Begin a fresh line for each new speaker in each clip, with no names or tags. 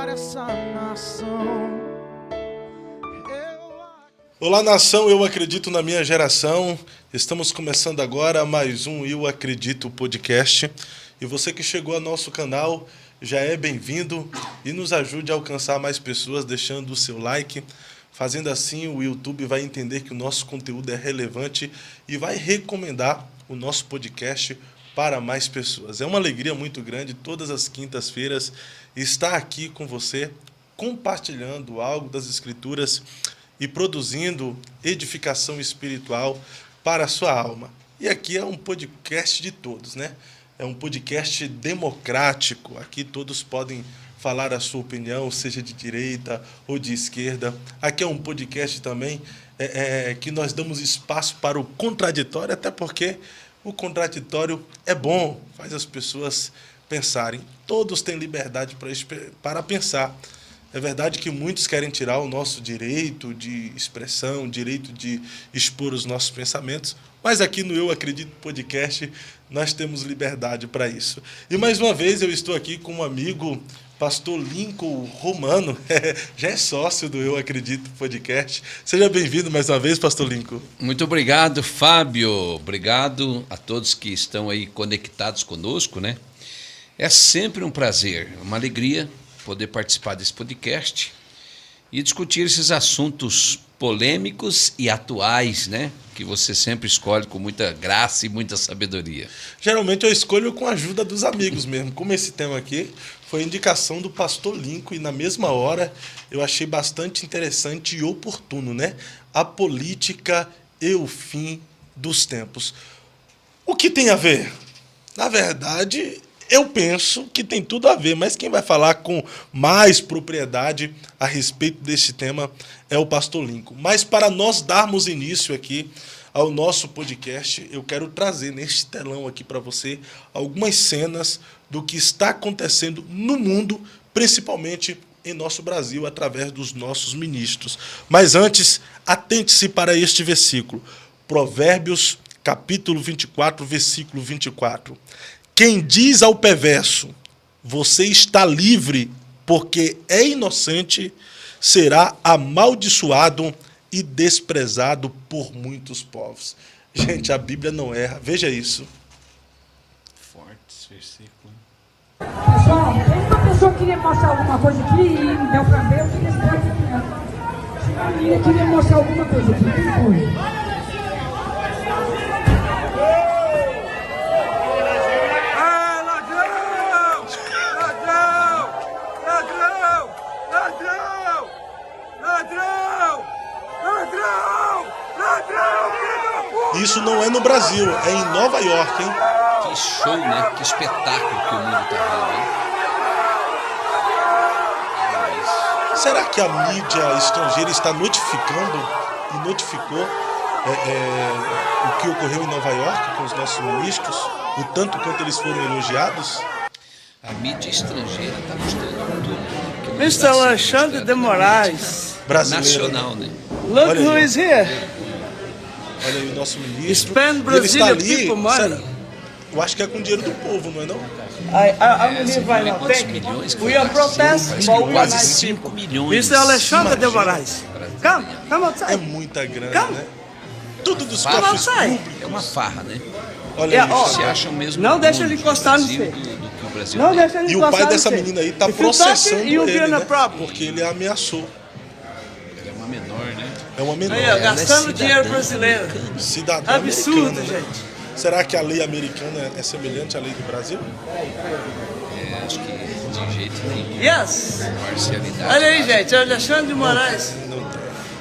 para essa nação.
Olá, nação, eu acredito na minha geração. Estamos começando agora mais um Eu Acredito podcast. E você que chegou ao nosso canal, já é bem-vindo e nos ajude a alcançar mais pessoas deixando o seu like. Fazendo assim, o YouTube vai entender que o nosso conteúdo é relevante e vai recomendar o nosso podcast para mais pessoas. É uma alegria muito grande todas as quintas-feiras estar aqui com você, compartilhando algo das Escrituras e produzindo edificação espiritual para a sua alma. E aqui é um podcast de todos, né? É um podcast democrático. Aqui todos podem falar a sua opinião, seja de direita ou de esquerda. Aqui é um podcast também que nós damos espaço para o contraditório, até porque o contraditório é bom, faz as pessoas pensarem. Todos têm liberdade para pensar. É verdade que muitos querem tirar o nosso direito de expressão, direito de expor os nossos pensamentos, mas aqui no Eu Acredito Podcast nós temos liberdade para isso. E mais uma vez eu estou aqui com um amigo, pastor Lincoln Romano, já é sócio do Eu Acredito Podcast. Seja bem-vindo mais uma vez, pastor Lincoln.
Muito obrigado, Fábio. Obrigado a todos que estão aí conectados conosco, né? É sempre um prazer, uma alegria poder participar desse podcast e discutir esses assuntos polêmicos e atuais, né? Que você sempre escolhe com muita graça e muita sabedoria.
Geralmente eu escolho com a ajuda dos amigos mesmo, como esse tema aqui foi indicação do pastor Lincoln e na mesma hora eu achei bastante interessante e oportuno, né? A política e o fim dos tempos. O que tem a ver? Na verdade, eu penso que tem tudo a ver, mas quem vai falar com mais propriedade a respeito desse tema é o pastor Lincoln. Mas para nós darmos início aqui ao nosso podcast, eu quero trazer neste telão aqui para você algumas cenas do que está acontecendo no mundo, principalmente em nosso Brasil, através dos nossos ministros. Mas antes, atente-se para este versículo. Provérbios, capítulo 24, versículo 24. Quem diz ao perverso, você está livre porque é inocente, será amaldiçoado e desprezado por muitos povos. Gente, a Bíblia não erra. Veja isso.
Forte esse versículo.
Pessoal, tem uma pessoa que queria mostrar alguma coisa aqui e não deu pra ver, eu queria esperar aqui. A menina queria mostrar alguma coisa aqui. Quem foi?
Isso não é no Brasil, é em Nova York, hein?
Que show, né? Que espetáculo que o mundo está vendo, hein?
Será que a mídia estrangeira está notificando e notificou o que ocorreu em Nova York com os nossos ministros? O tanto quanto eles foram elogiados?
A mídia estrangeira está mostrando tudo.
Mr. Alexandre de Moraes.
Brasileiro.
Nacional, né?
Look
Olha
who
aí.
is here.
Olha aí o nosso ministro.
Spend
E ele está
Brazilian
ali,
people money.
eu acho que é com dinheiro do povo, não é não?
I will leave right now.
Quantos
Thank you.
milhões que
We
foi
are
gasto?
protest,
Parece
but
que
we are
quase
nice
5
people.
milhões.
Mr. Alexandre de
Imagina.
Moraes. Come outside.
É muita grana,
Calma.
né? Tudo dos
Farra.
cofres
Sai.
públicos.
É uma farra, né?
Olha
Yeah,
isso.
ó.
Se acham mesmo
Não deixa
donos
ele
do
encostar no
Brasil
você.
do que o Brasil
Não
tem.
deixa ele
E o pai
encostar
dessa
no você.
menina aí está
If you touch
processando
it, you'll be
ele,
in a
né?
problem.
Porque ele ameaçou.
Ela é uma menor, né?
É uma menor.
Aí, ó,
Ela é
gastando
cidadã
dinheiro brasileiro.
Cidadã
Absurdo,
americana, né?
gente.
Será que a lei americana é semelhante à lei do Brasil?
É, acho que de jeito nenhum.
Yes.
Parcialidade.
Olha aí, gente. Alexandre de Moraes.
Não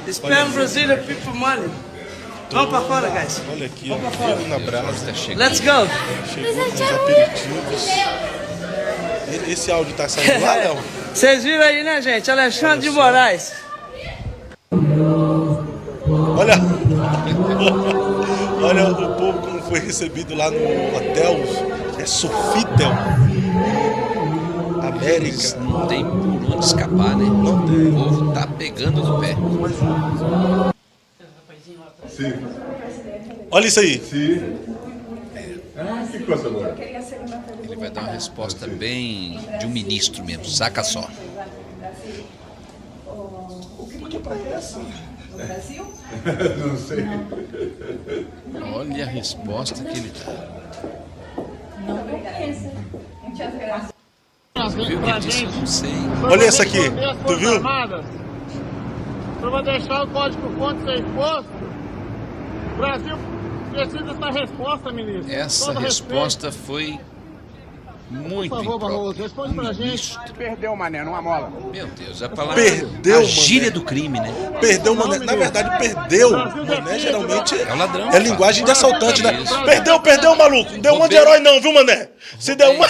tem.
Spend Brazilian people money. Vamos pra fora, guys.
Olha aqui, ó, fogo na brasa.
Tá chegando.
Let's go.
Chegou com os aperitivos. Esse áudio tá saindo lá, não?
Vocês viram aí, né, gente? Alexandre de Moraes.
Olha, olha o povo como foi recebido lá no hotel. É Sofitel. América.
Não tem por onde escapar, né?
Não tem.
O povo tá pegando no pé.
Sì,
Olha isso aí.
sì. Che cosa vuoi?
Ele vai dar uma resposta bem de um ministro mesmo, saca só.
o crime que aconteceu no Brasil?
Não sei.
Olha a resposta que ele dá.
Não conheço. Muitas graças.
Você viu que ele disse? Eu não sei.
Olha essa aqui, tu viu?
Eu vou deixar o código-fonte ser exposto. O Brasil precisa dessa resposta, ministro.
Essa
Todo
resposta foi muito
Por favor, Barroso,
imprópria.
responde pra gente.
Perdeu, mané, numa mola.
Meu Deus, a palavra...
Perdeu,
a gíria
mané.
do crime, né?
Perdeu, mané. Na verdade, perdeu, mané, geralmente
É o ladrão.
é linguagem de assaltante, né?
Isso.
Perdeu, maluco. Não deu uma de
Roubei.
herói não, viu, mané? Se der uma...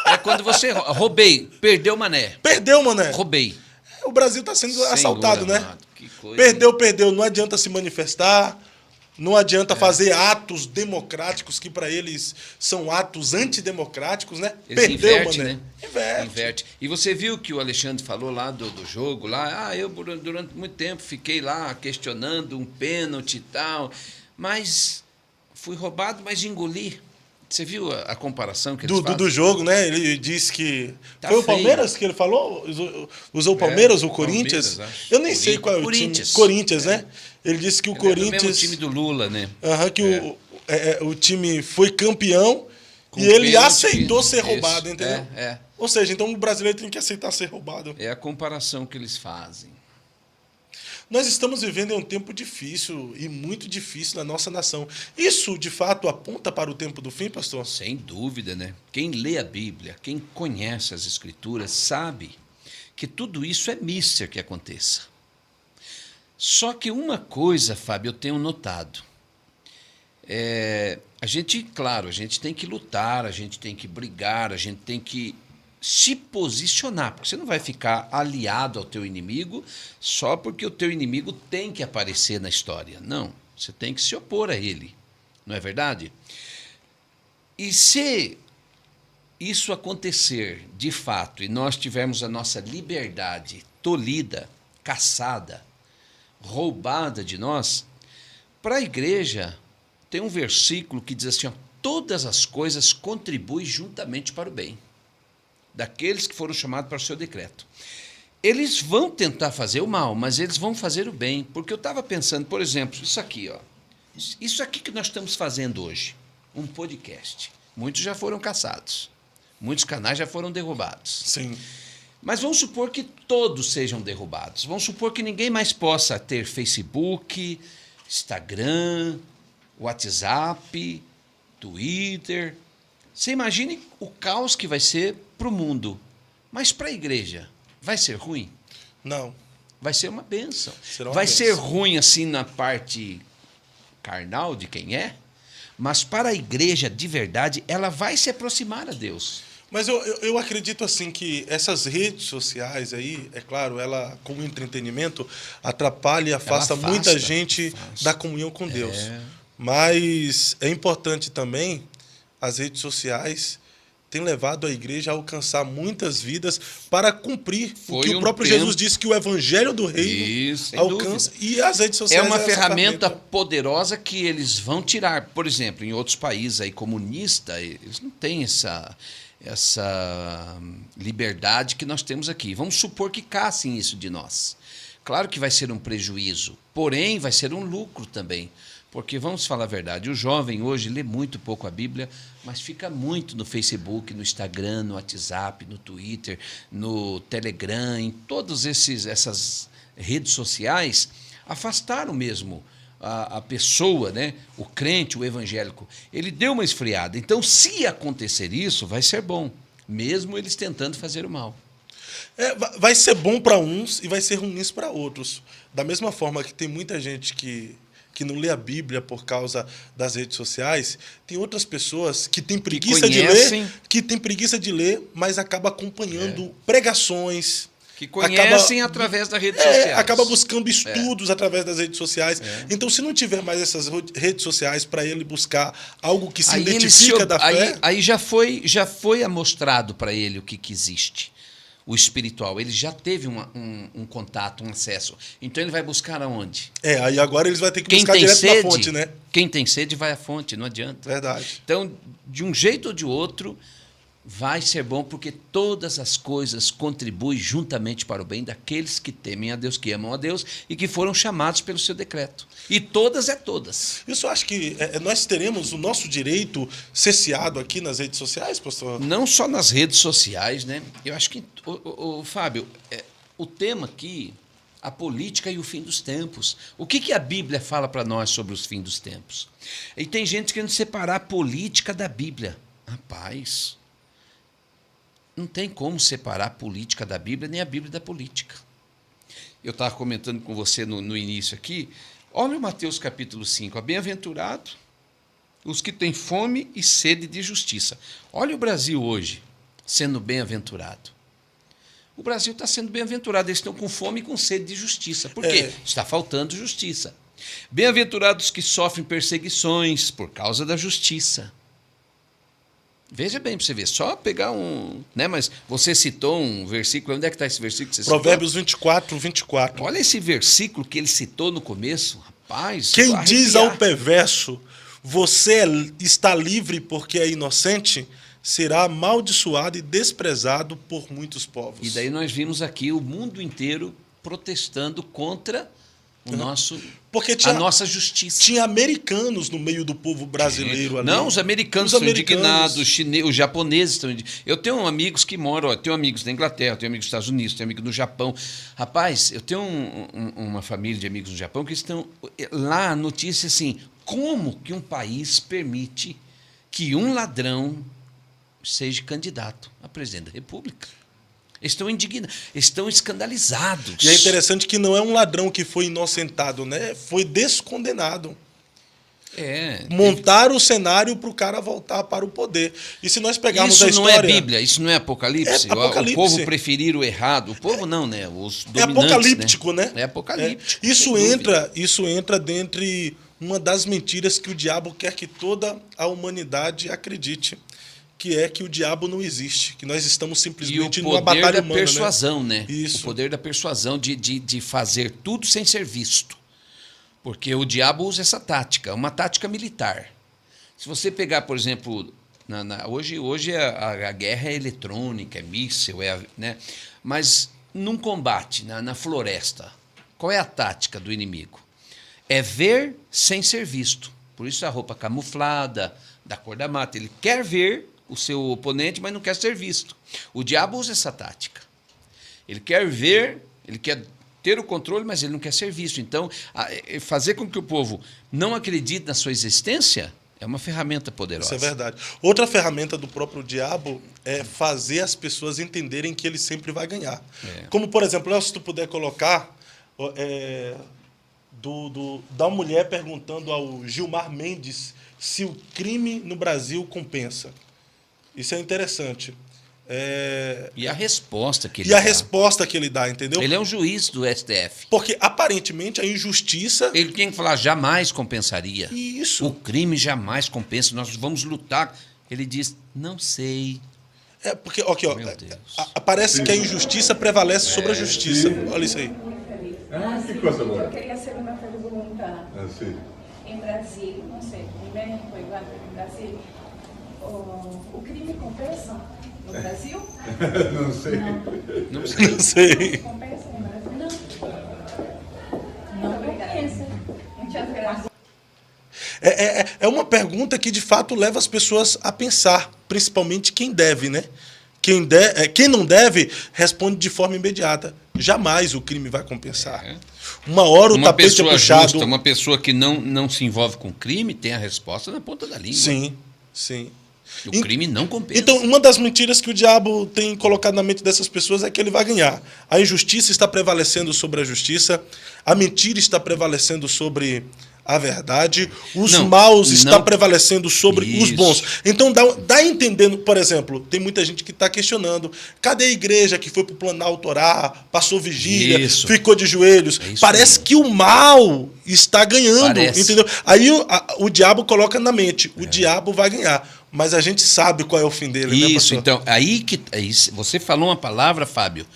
É quando você... Roubei, perdeu mané.
Perdeu, mané.
Roubei.
O Brasil tá sendo assaltado,
Senhor
né?
amado, que coisa,
Perdeu. Não adianta se manifestar, não adianta fazer atos democráticos que para eles são atos antidemocráticos, né?
Eles
Perdeu,
invertem,
mané.
né? Inverte. E você viu que o Alexandre falou lá do jogo, lá, eu durante muito tempo fiquei lá questionando um pênalti e tal, mas fui roubado, mas engoli. Você viu a comparação que eles fazem?
Do jogo, né? Ele disse que...
Tá
foi o
feio.
Palmeiras que ele falou? Usou o Palmeiras, o Corinthians?
Palmeiras, acho.
Eu nem sei qual é o
Corinthians.
time. Corinthians, né? Ele disse que o
Ele é do
Corinthians...
mesmo time do Lula, né?
Aham, que o time foi campeão
Com
e ele
pênalti,
aceitou ser
isso,
roubado, entendeu?
É.
Ou seja, então o brasileiro tem que aceitar ser roubado.
É a comparação que eles fazem.
Nós estamos vivendo em um tempo difícil e muito difícil na nossa nação. Isso, de fato, aponta para o tempo do fim, pastor?
Sem dúvida, né? Quem lê a Bíblia, quem conhece as Escrituras, sabe que tudo isso é míster que aconteça. Só que uma coisa, Fábio, eu tenho notado. A gente tem que lutar, a gente tem que brigar, a gente tem que se posicionar, porque você não vai ficar aliado ao teu inimigo só porque o teu inimigo tem que aparecer na história. Não, você tem que se opor a ele, não é verdade? E se isso acontecer de fato e nós tivermos a nossa liberdade tolhida, caçada, roubada de nós, para a igreja tem um versículo que diz assim, ó, todas as coisas contribuem juntamente para o bem daqueles que foram chamados para o seu decreto. Eles vão tentar fazer o mal, mas eles vão fazer o bem. Porque eu estava pensando, por exemplo, isso aqui, ó. Isso aqui que nós estamos fazendo hoje, um podcast. Muitos já foram caçados. Muitos canais já foram derrubados.
Sim.
Mas vamos supor que todos sejam derrubados. Vamos supor que ninguém mais possa ter Facebook, Instagram, WhatsApp, Twitter. Você imagine o caos que vai ser para o mundo. Mas para a igreja, vai ser ruim?
Não.
Vai ser uma bênção.
Será uma
vai
bênção.
ser ruim assim na parte carnal de quem é, mas para a igreja de verdade, ela vai se aproximar a Deus.
Mas eu acredito assim que essas redes sociais aí, é claro, ela como entretenimento atrapalha e afasta muita gente da comunhão com Deus. Mas é importante também, as redes sociais têm levado a igreja a alcançar muitas vidas para cumprir o que o próprio Jesus disse, que o evangelho do reino alcança. E as redes sociais
é uma ferramenta poderosa que eles vão tirar. Por exemplo, em outros países aí comunistas, eles não têm essa liberdade que nós temos aqui. Vamos supor que caçem isso de nós. Claro que vai ser um prejuízo, porém vai ser um lucro também. Porque, vamos falar a verdade, o jovem hoje lê muito pouco a Bíblia, mas fica muito no Facebook, no Instagram, no WhatsApp, no Twitter, no Telegram, em todas essas redes sociais, afastaram mesmo a pessoa, né? O crente, o evangélico. Ele deu uma esfriada. Então, se acontecer isso, vai ser bom, mesmo eles tentando fazer o mal.
Vai ser bom para uns e vai ser ruim para outros. Da mesma forma que tem muita gente que não lê a Bíblia por causa das redes sociais, tem outras pessoas que têm preguiça de ler, mas acaba acompanhando pregações.
Que conhecem através das redes sociais.
Acaba buscando estudos através das redes sociais. Então, se não tiver mais essas redes sociais para ele buscar algo que se identifica da fé...
Aí já foi amostrado para ele o que existe. O espiritual, ele já teve um contato, um acesso. Então ele vai buscar aonde?
Aí agora eles vão ter que buscar direto na fonte, né?
Quem tem sede vai à fonte, não adianta.
Verdade.
Então, de um jeito ou de outro, vai ser bom porque todas as coisas contribuem juntamente para o bem daqueles que temem a Deus, que amam a Deus e que foram chamados pelo seu decreto. E todas é todas.
Isso eu acho que nós teremos o nosso direito cesseado aqui nas redes sociais, pastor?
Não só nas redes sociais, né? Eu acho que, Fábio, o tema aqui, a política e o fim dos tempos. O que a Bíblia fala para nós sobre os fins dos tempos? E tem gente querendo separar a política da Bíblia. Rapaz, não tem como separar a política da Bíblia, nem a Bíblia da política. Eu estava comentando com você no início aqui, olha o Mateus capítulo 5, bem-aventurado os que têm fome e sede de justiça. Olha o Brasil hoje, sendo bem-aventurado. O Brasil está sendo bem-aventurado, eles estão com fome e com sede de justiça. Por quê? Está faltando justiça. Bem-aventurados que sofrem perseguições por causa da justiça. Veja bem para você ver, só pegar um... Né, mas você citou um versículo, onde é que está esse versículo que você
Provérbios 24, 24.
Olha esse versículo que ele citou no começo, rapaz.
Quem diz ao perverso, você está livre porque é inocente, será amaldiçoado e desprezado por muitos povos.
E daí nós vimos aqui o mundo inteiro protestando contra o nosso,
porque
a nossa justiça.
Tinha americanos no meio do povo brasileiro ali.
Não, os americanos estão indignados, os japoneses estão indignados. Eu tenho amigos que moram, eu tenho amigos na Inglaterra, eu tenho amigos nos Estados Unidos, tenho amigos no Japão. Rapaz, eu tenho uma família de amigos no Japão que estão lá, a notícia assim, como que um país permite que um ladrão seja candidato a presidente da República? Estão indignados, estão escandalizados.
E é interessante que não é um ladrão que foi inocentado, né? Foi descondenado. Montaram o cenário para o cara voltar para o poder. E se nós pegarmos a história...
Isso não é Bíblia, isso não é Apocalipse.
Apocalipse.
O povo preferir o errado. O povo não, né? Os dominantes,
é apocalíptico, né?
É apocalíptico.
Isso entra dentre uma das mentiras que o diabo quer que toda a humanidade acredite. Que é que o diabo não existe, que nós estamos simplesmente numa batalha humana.
E o poder da persuasão, né?
Isso.
O poder da persuasão de fazer tudo sem ser visto. Porque o diabo usa essa tática, uma tática militar. Se você pegar, por exemplo, hoje a guerra é eletrônica, é míssil, né? Mas num combate, na floresta, qual é a tática do inimigo? É ver sem ser visto. Por isso a roupa camuflada, da cor da mata. Ele quer ver o seu oponente, mas não quer ser visto. O diabo usa essa tática. Ele quer ver, ele quer ter o controle, mas ele não quer ser visto. Então, fazer com que o povo não acredite na sua existência é uma ferramenta poderosa.
Isso é verdade. Outra ferramenta do próprio diabo é fazer as pessoas entenderem que ele sempre vai ganhar. Como, por exemplo, se tu puder colocar da mulher perguntando ao Gilmar Mendes se o crime no Brasil compensa. Isso é interessante.
E a resposta que ele
dá.
dá.
A resposta que ele dá, entendeu?
Ele é um juiz do STF.
Porque, aparentemente, a injustiça...
Ele tem que falar, jamais compensaria.
Isso.
O crime jamais compensa, nós vamos lutar. Ele diz, não sei.
Porque, aqui, ó,
Meu Deus.
parece que a injustiça prevalece sobre a justiça. Olha isso aí.
Que coisa boa.
Eu queria saber uma pergunta.
Sim.
Em Brasil, não sei, em México, igual em Brasil, o crime compensa no Brasil?
Não sei.
Não sei.
Não sei.
Compensa no Brasil? Não compensa. Muitas graças.
É uma pergunta que, de fato, leva as pessoas a pensar, principalmente quem deve, né? Quem não deve, responde de forma imediata. Jamais o crime vai compensar. Uma hora o tapete é puxado.
Justa, uma pessoa que não se envolve com crime tem a resposta na ponta da língua.
Sim, sim.
O crime não compensa.
Então, uma das mentiras que o diabo tem colocado na mente dessas pessoas é que ele vai ganhar. A injustiça está prevalecendo sobre a justiça, a mentira está prevalecendo sobre a verdade, os maus estão prevalecendo sobre os bons. Então, dá entendendo, por exemplo, tem muita gente que está questionando, cadê a igreja que foi para o Planalto orar, passou vigília, ficou de joelhos? Parece que o mal está ganhando, entendeu? Aí o diabo coloca na mente, o diabo vai ganhar. Mas a gente sabe qual é o fim dele, né, pastor?
Então, aí você falou uma palavra, Fábio,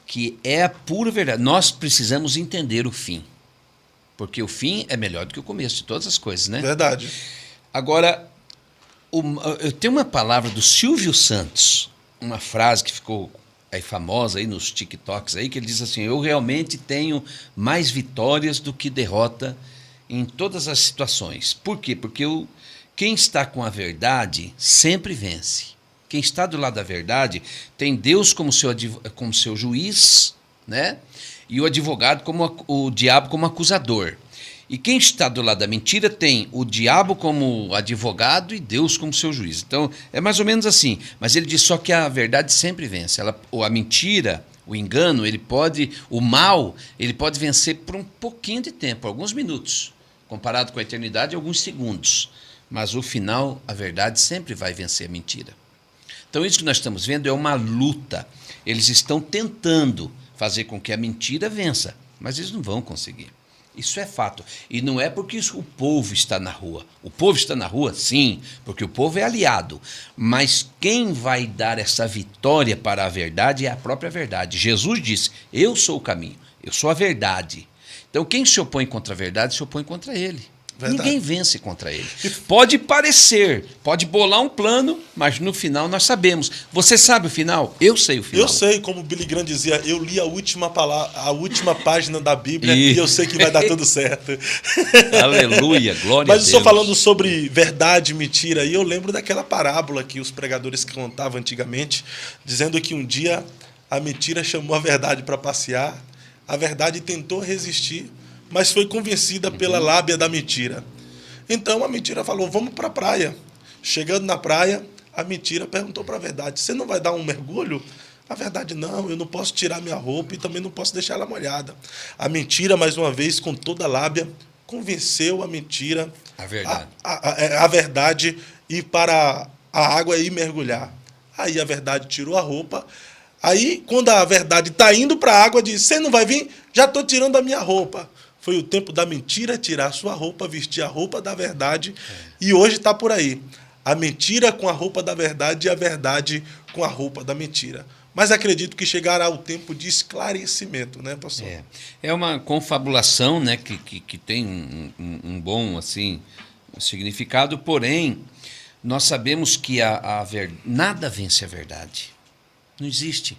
que é a pura verdade. Nós precisamos entender o fim. Porque o fim é melhor do que o começo de todas as coisas, né?
Verdade.
Agora, Eu tenho uma palavra do Silvio Santos, uma frase que ficou aí famosa aí nos TikToks aí, que ele diz assim: eu realmente tenho mais vitórias do que derrota em todas as situações. Por quê? Porque quem está com a verdade sempre vence. Quem está do lado da verdade tem Deus como seu juiz, né? E o advogado como o diabo como acusador. E quem está do lado da mentira tem o diabo como advogado e Deus como seu juiz. Então, é mais ou menos assim. Mas ele diz só que a verdade sempre vence. A mentira, o engano, o mal, ele pode vencer por um pouquinho de tempo, alguns minutos. Comparado com a eternidade, alguns segundos. Mas no final, a verdade sempre vai vencer a mentira. Então, isso que nós estamos vendo é uma luta. Eles estão tentando fazer com que a mentira vença, mas eles não vão conseguir. Isso é fato. E não é porque o povo está na rua. O povo está na rua, sim, porque o povo é aliado. Mas quem vai dar essa vitória para a verdade é a própria verdade. Jesus disse: eu sou o caminho, eu sou a verdade. Então quem se opõe contra a verdade se opõe contra ele. Verdade. Ninguém vence contra ele. Pode parecer, pode bolar um plano, mas no final nós sabemos. Você sabe o final? Eu sei o final.
Eu sei, como o Billy Graham dizia, eu li a última página da Bíblia e eu sei que vai dar tudo certo.
Aleluia, glória a Deus.
Mas eu estou falando sobre verdade e mentira, e eu lembro daquela parábola que os pregadores contavam antigamente, dizendo que um dia a mentira chamou a verdade para passear, a verdade tentou resistir, mas foi convencida pela lábia da mentira. Então a mentira falou: vamos para a praia. Chegando na praia, a mentira perguntou para a verdade: você não vai dar um mergulho? A verdade: não, eu não posso tirar minha roupa e também não posso deixar ela molhada. A mentira, mais uma vez, com toda a lábia, convenceu a mentira, a verdade, ir para a água e mergulhar. Aí a verdade tirou a roupa. Aí, quando a verdade está indo para a água, diz: você não vai vir? Já estou tirando a minha roupa. Foi o tempo da mentira tirar a sua roupa, vestir a roupa da verdade, e hoje está por aí. A mentira com a roupa da verdade e a verdade com a roupa da mentira. Mas acredito que chegará o tempo de esclarecimento, né, pastor?
É uma confabulação, né, que tem um bom assim, significado, porém, nós sabemos que nada vence a verdade. Não existe.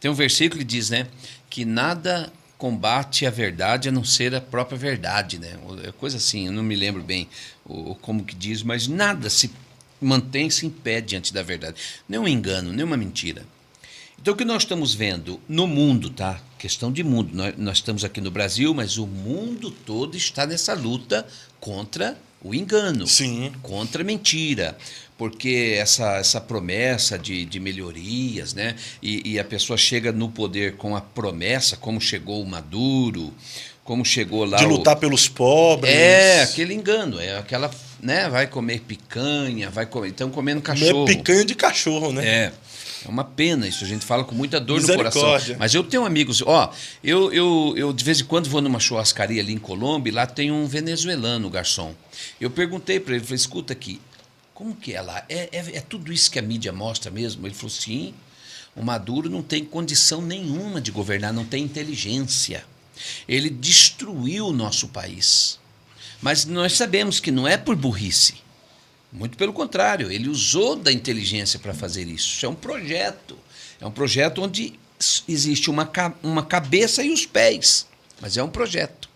Tem um versículo que diz, né, que nada combate a verdade a não ser a própria verdade, né? Coisa assim, eu não me lembro bem como que diz, mas nada se mantém-se em pé diante da verdade. Nem um engano, nem uma mentira. Então, o que nós estamos vendo no mundo, tá? Questão de mundo. Nós estamos aqui no Brasil, mas o mundo todo está nessa luta contra o engano,
sim,
contra a mentira. Porque essa promessa de melhorias, né? E a pessoa chega no poder com a promessa, como chegou o Maduro, como chegou lá...
De lutar pelos pobres.
É, aquele engano, é aquela... né? Vai comer picanha, estão comendo cachorro.
Comer picanha de cachorro, né?
É uma pena isso, a gente fala com muita dor no coração. Mas eu tenho amigos, eu de vez em quando vou numa churrascaria ali em Colômbia, e lá tem um venezuelano, garçom. Eu perguntei para ele, falei: escuta aqui, como que é lá? É tudo isso que a mídia mostra mesmo? Ele falou: sim, o Maduro não tem condição nenhuma de governar, não tem inteligência. Ele destruiu o nosso país. Mas nós sabemos que não é por burrice. Muito pelo contrário, ele usou da inteligência para fazer isso. Isso é um projeto. É um projeto onde existe uma cabeça e os pés. Mas é um projeto.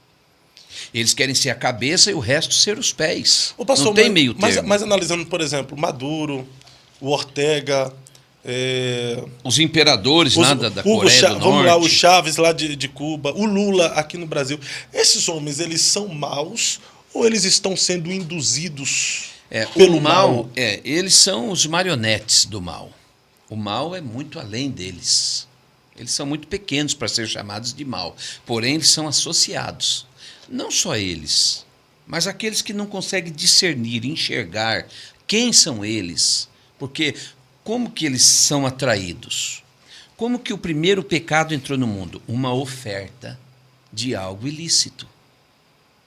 Eles querem ser a cabeça e o resto ser os pés.
Ô, pastor,
não tem meio termo.
Mas analisando, por exemplo, Maduro, o Ortega...
os imperadores da Coreia do Norte.
Vamos lá, o Chaves lá de Cuba, o Lula aqui no Brasil. Esses homens, eles são maus ou eles estão sendo induzidos pelo mal?
Eles são os marionetes do mal. O mal é muito além deles. Eles são muito pequenos para ser chamados de mal. Porém, eles são associados. Não só eles, mas aqueles que não conseguem discernir, enxergar quem são eles. Porque como que eles são atraídos? Como que o primeiro pecado entrou no mundo? Uma oferta de algo ilícito.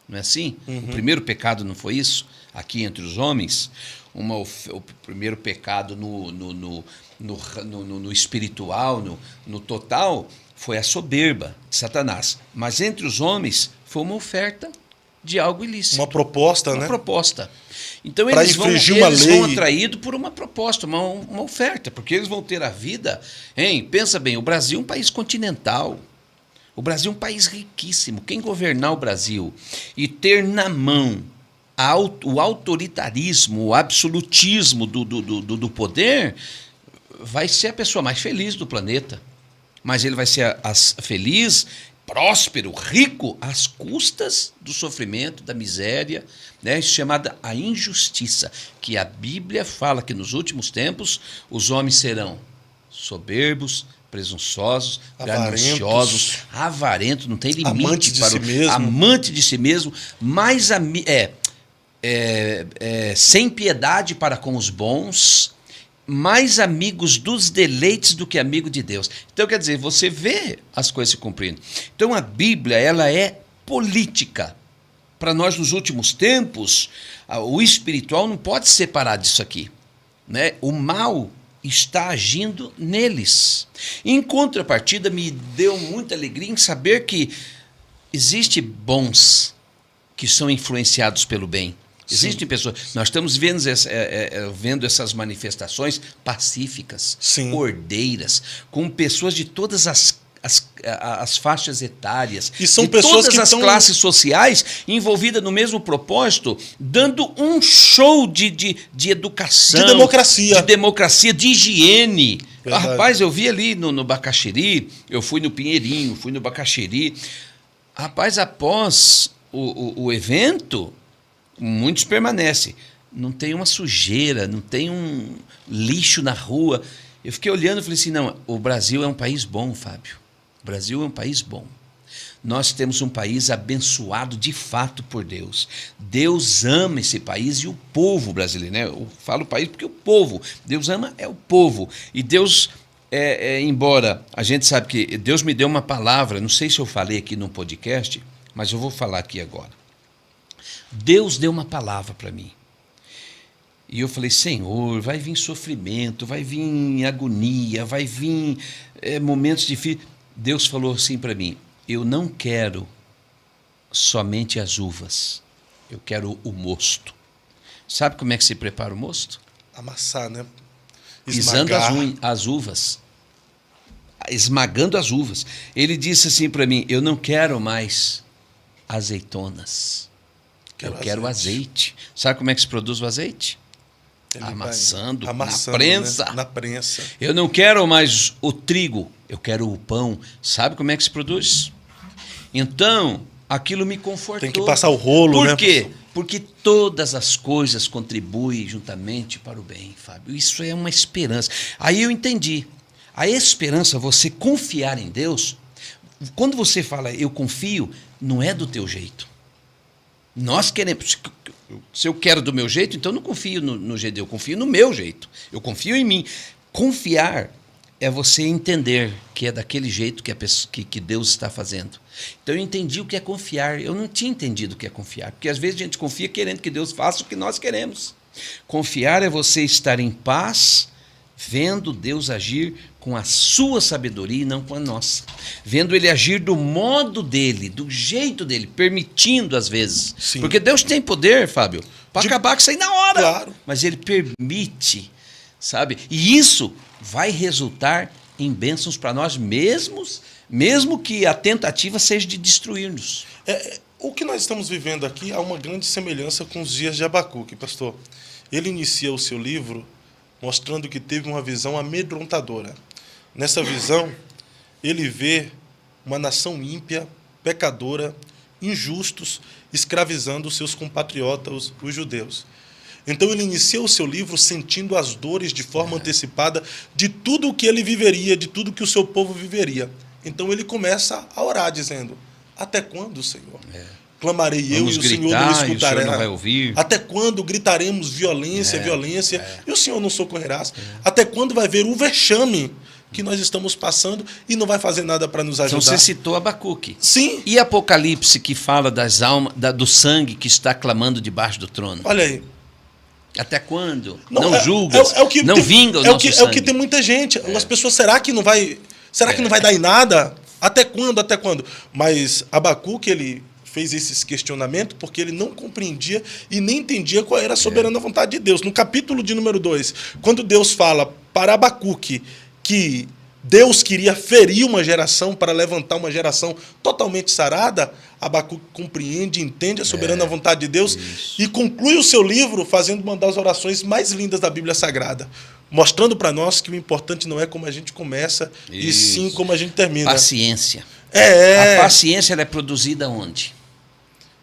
Não é assim? Uhum. O primeiro pecado não foi isso? Aqui entre os homens, o primeiro pecado no espiritual, no total, foi a soberba de Satanás. Mas entre os homens foi uma oferta de algo ilícito.
Uma proposta,
Uma
né?
proposta. Então
Pra
eles vão atraídos por uma proposta, uma oferta, porque eles vão ter a vida. Hein? Pensa bem, o Brasil é um país continental. O Brasil é um país riquíssimo. Quem governar o Brasil e ter na mão o autoritarismo, o absolutismo do poder, vai ser a pessoa mais feliz do planeta. Mas ele vai ser feliz, próspero, rico, às custas do sofrimento, da miséria, né? Chamada a injustiça, que a Bíblia fala que nos últimos tempos os homens serão soberbos, presunçosos, gananciosos, avarentos, não tem limite.
Amante de si mesmo.
Amante de si mesmo, mais sem piedade para com os bons, mais amigos dos deleites do que amigo de Deus. Então, quer dizer, você vê as coisas se cumprindo. Então, a Bíblia, ela é política. Para nós, nos últimos tempos, o espiritual não pode separar disso aqui, né? O mal está agindo neles. Em contrapartida, me deu muita alegria em saber que existem bons que são influenciados pelo bem. Existem pessoas. Nós estamos vendo essas manifestações pacíficas,
Sim.
ordeiras, com pessoas de todas as faixas etárias,
E são
de
pessoas
todas
que
as
estão...
classes sociais envolvidas no mesmo propósito, dando um show de educação,
De democracia.
de higiene.
Verdade.
Rapaz, eu vi ali no Bacaxiri, eu fui no Pinheirinho, fui no Bacaxiri. Rapaz, após o evento, muitos permanecem. Não tem uma sujeira, não tem um lixo na rua. Eu fiquei olhando e falei assim, não, o Brasil é um país bom, Fábio. O Brasil é um país bom. Nós temos um país abençoado de fato por Deus. Deus ama esse país e o povo brasileiro, né? Eu falo país porque o povo, Deus ama é o povo. E Deus, embora a gente sabe que Deus me deu uma palavra, não sei se eu falei aqui no podcast, mas eu vou falar aqui agora. Deus deu uma palavra para mim. E eu falei, Senhor, vai vir sofrimento, vai vir agonia, vai vir momentos difíceis. Deus falou assim para mim, eu não quero somente as uvas, eu quero o mosto. Sabe como é que se prepara o mosto?
Amassar, né?
Pisando as uvas. Esmagando as uvas. Ele disse assim para mim, eu não quero mais azeitonas. Eu quero azeite. Sabe como é que se produz o azeite? Amassando na prensa.
Né? Na prensa.
Eu não quero mais o trigo, eu quero o pão. Sabe como é que se produz? Então, aquilo me confortou.
Tem que passar o rolo, né?
Por quê? Porque todas as coisas contribuem juntamente para o bem, Fábio. Isso é uma esperança. Aí eu entendi. A esperança, você confiar em Deus, quando você fala eu confio, não é do teu jeito. Nós queremos... Se eu quero do meu jeito, então eu não confio no jeito, eu confio no meu jeito. Eu confio em mim. Confiar é você entender que é daquele jeito que Deus está fazendo. Então eu entendi o que é confiar. Eu não tinha entendido o que é confiar, porque às vezes a gente confia querendo que Deus faça o que nós queremos. Confiar é você estar em paz, vendo Deus agir com a sua sabedoria e não com a nossa. Vendo Ele agir do modo dele, do jeito dele, permitindo às vezes.
Sim.
Porque Deus tem poder, Fábio, para acabar com isso aí na hora.
Claro.
Mas Ele permite, sabe? E isso vai resultar em bênçãos para nós mesmos, mesmo que a tentativa seja de destruir-nos.
O que nós estamos vivendo aqui há uma grande semelhança com os dias de Abacuque, pastor. Ele inicia o seu livro mostrando que teve uma visão amedrontadora. Nessa visão, ele vê uma nação ímpia, pecadora, injustos, escravizando os seus compatriotas, os judeus. Então ele inicia o seu livro sentindo as dores de forma antecipada de tudo o que ele viveria, de tudo que o seu povo viveria. Então ele começa a orar, dizendo, até quando, Senhor? Clamarei
Vamos
eu e o Senhor
gritar,
não escutará.
e o Senhor não vai ouvir.
Até quando gritaremos violência, violência, e o Senhor não socorrerás? Até quando vai ver o vexame que nós estamos passando e não vai fazer nada para nos ajudar?
Então você citou Abacuque.
Sim.
E Apocalipse, que fala das almas, do sangue que está clamando debaixo do trono?
Olha aí.
Até quando? Não julgas, não
tem,
vinga o
é
nosso
que,
sangue.
É o que tem muita gente. As pessoas, será que não vai dar em nada? Até quando? Até quando? Mas Abacuque, ele fez esses questionamentos porque ele não compreendia e nem entendia qual era a soberana vontade de Deus. No capítulo de número 2, quando Deus fala para Abacuque que Deus queria ferir uma geração para levantar uma geração totalmente sarada, Abacuque compreende, entende a soberana vontade de Deus e conclui o seu livro fazendo uma das orações mais lindas da Bíblia Sagrada, mostrando para nós que o importante não é como a gente começa, e sim como a gente termina.
Paciência.
A
A paciência ela é produzida onde?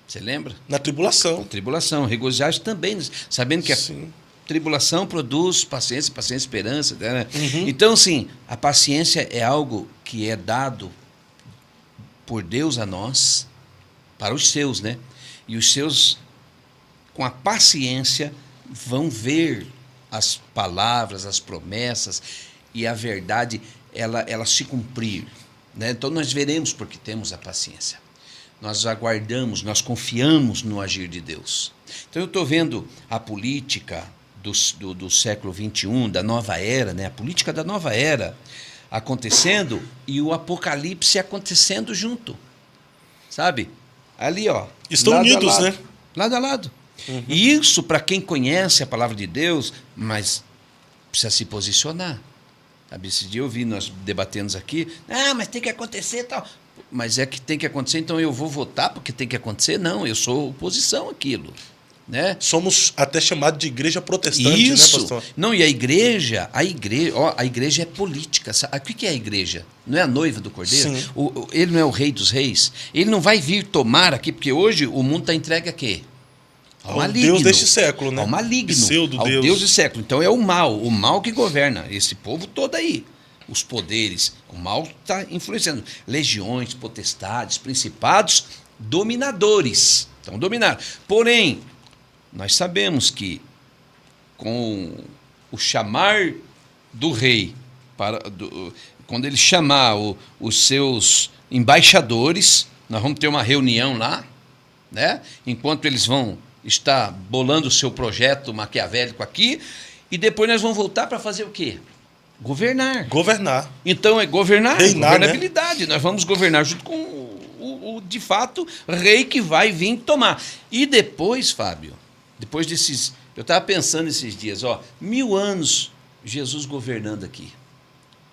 Você lembra?
na tribulação.
Tribulação. Regozijar também, sabendo que a tribulação produz paciência, esperança. Né? Então, assim, a paciência é algo que é dado por Deus a nós, para os seus, né? E os seus, com a paciência, vão ver as palavras, as promessas e a verdade, ela se cumprir. Né? Então, nós veremos porque temos a paciência. Nós aguardamos, nós confiamos no agir de Deus. Então, eu estou vendo a política do século XXI, da nova era, né? A política da nova era acontecendo e o apocalipse acontecendo junto. Sabe? Ali, ó.
Estão unidos,
lado,
né?
Lado a lado. E isso, para quem conhece a palavra de Deus, mas precisa se posicionar. Sabe? Esse dia eu vi, nós debatemos aqui, mas tem que acontecer e tal. Mas é que tem que acontecer, então eu vou votar porque tem que acontecer? Não, eu sou oposição àquilo. Né?
Somos até chamados de igreja protestante, né, pastor?
Não, e a igreja é política. O que é a igreja? Não é a noiva do Cordeiro? Ele não é o rei dos reis? Ele não vai vir tomar aqui, porque hoje o mundo está entregue a quê? Ao maligno.
Deus deste século, né?
Ao maligno.
Pseudo-Deus.
Ao Deus deste século. Então é o mal que governa esse povo todo aí. Os poderes, o mal está influenciando. Legiões, potestades, principados, dominadores. Estão dominando. Porém, nós sabemos com o chamar do rei, quando ele chamar os seus embaixadores, nós vamos ter uma reunião lá, né? Enquanto eles vão estar bolando o seu projeto maquiavélico aqui, e depois nós vamos voltar para fazer o quê? Governar.
Governar.
Então é governar,
reinar,
governabilidade. Né? Nós vamos governar junto com o de fato, rei que vai vir tomar. E depois, Fábio, depois desses... Eu estava pensando esses dias, 1000 anos Jesus governando aqui.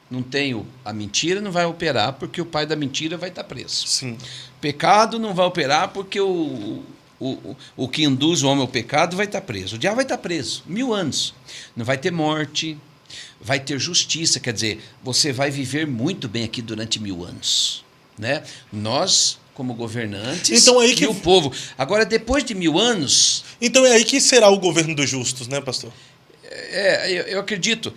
Não tem a mentira, não vai operar, porque o pai da mentira vai estar preso.
Sim.
Pecado não vai operar, porque o que induz o homem ao pecado vai estar preso. O diabo vai estar preso. 1000 anos. Não vai ter morte, vai ter justiça. Quer dizer, você vai viver muito bem aqui durante 1000 anos. Né? Nós, como governantes,
então, aí que...
e o povo. Agora, depois de 1000 anos...
Então é aí que será o governo dos justos, né, pastor?
Eu acredito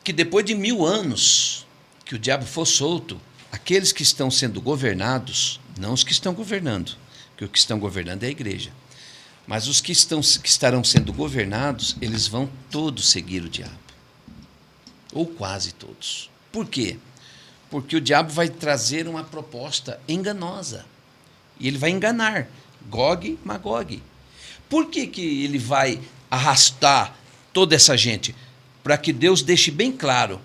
que depois de 1000 anos que o diabo for solto, aqueles que estão sendo governados, não os que estão governando, porque o que estão governando é a igreja, mas os que estarão sendo governados, eles vão todos seguir o diabo. Ou quase todos. Por quê? Porque o diabo vai trazer uma proposta enganosa. E ele vai enganar Gog e Magog. Por que ele vai arrastar toda essa gente? Para que Deus deixe bem claro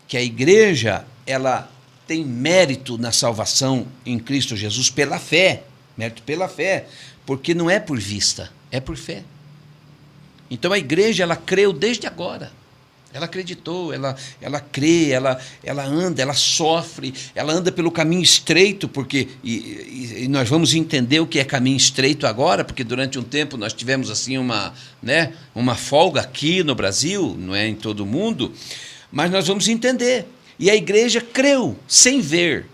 que a igreja ela tem mérito na salvação em Cristo Jesus pela fé. Mérito pela fé. Porque não é por vista, é por fé. Então a igreja ela creu desde agora. Ela acreditou, ela crê, ela anda, ela sofre, ela anda pelo caminho estreito, porque e nós vamos entender o que é caminho estreito agora, porque durante um tempo nós tivemos assim uma folga aqui no Brasil, não é em todo o mundo, mas nós vamos entender. E a igreja creu, sem ver,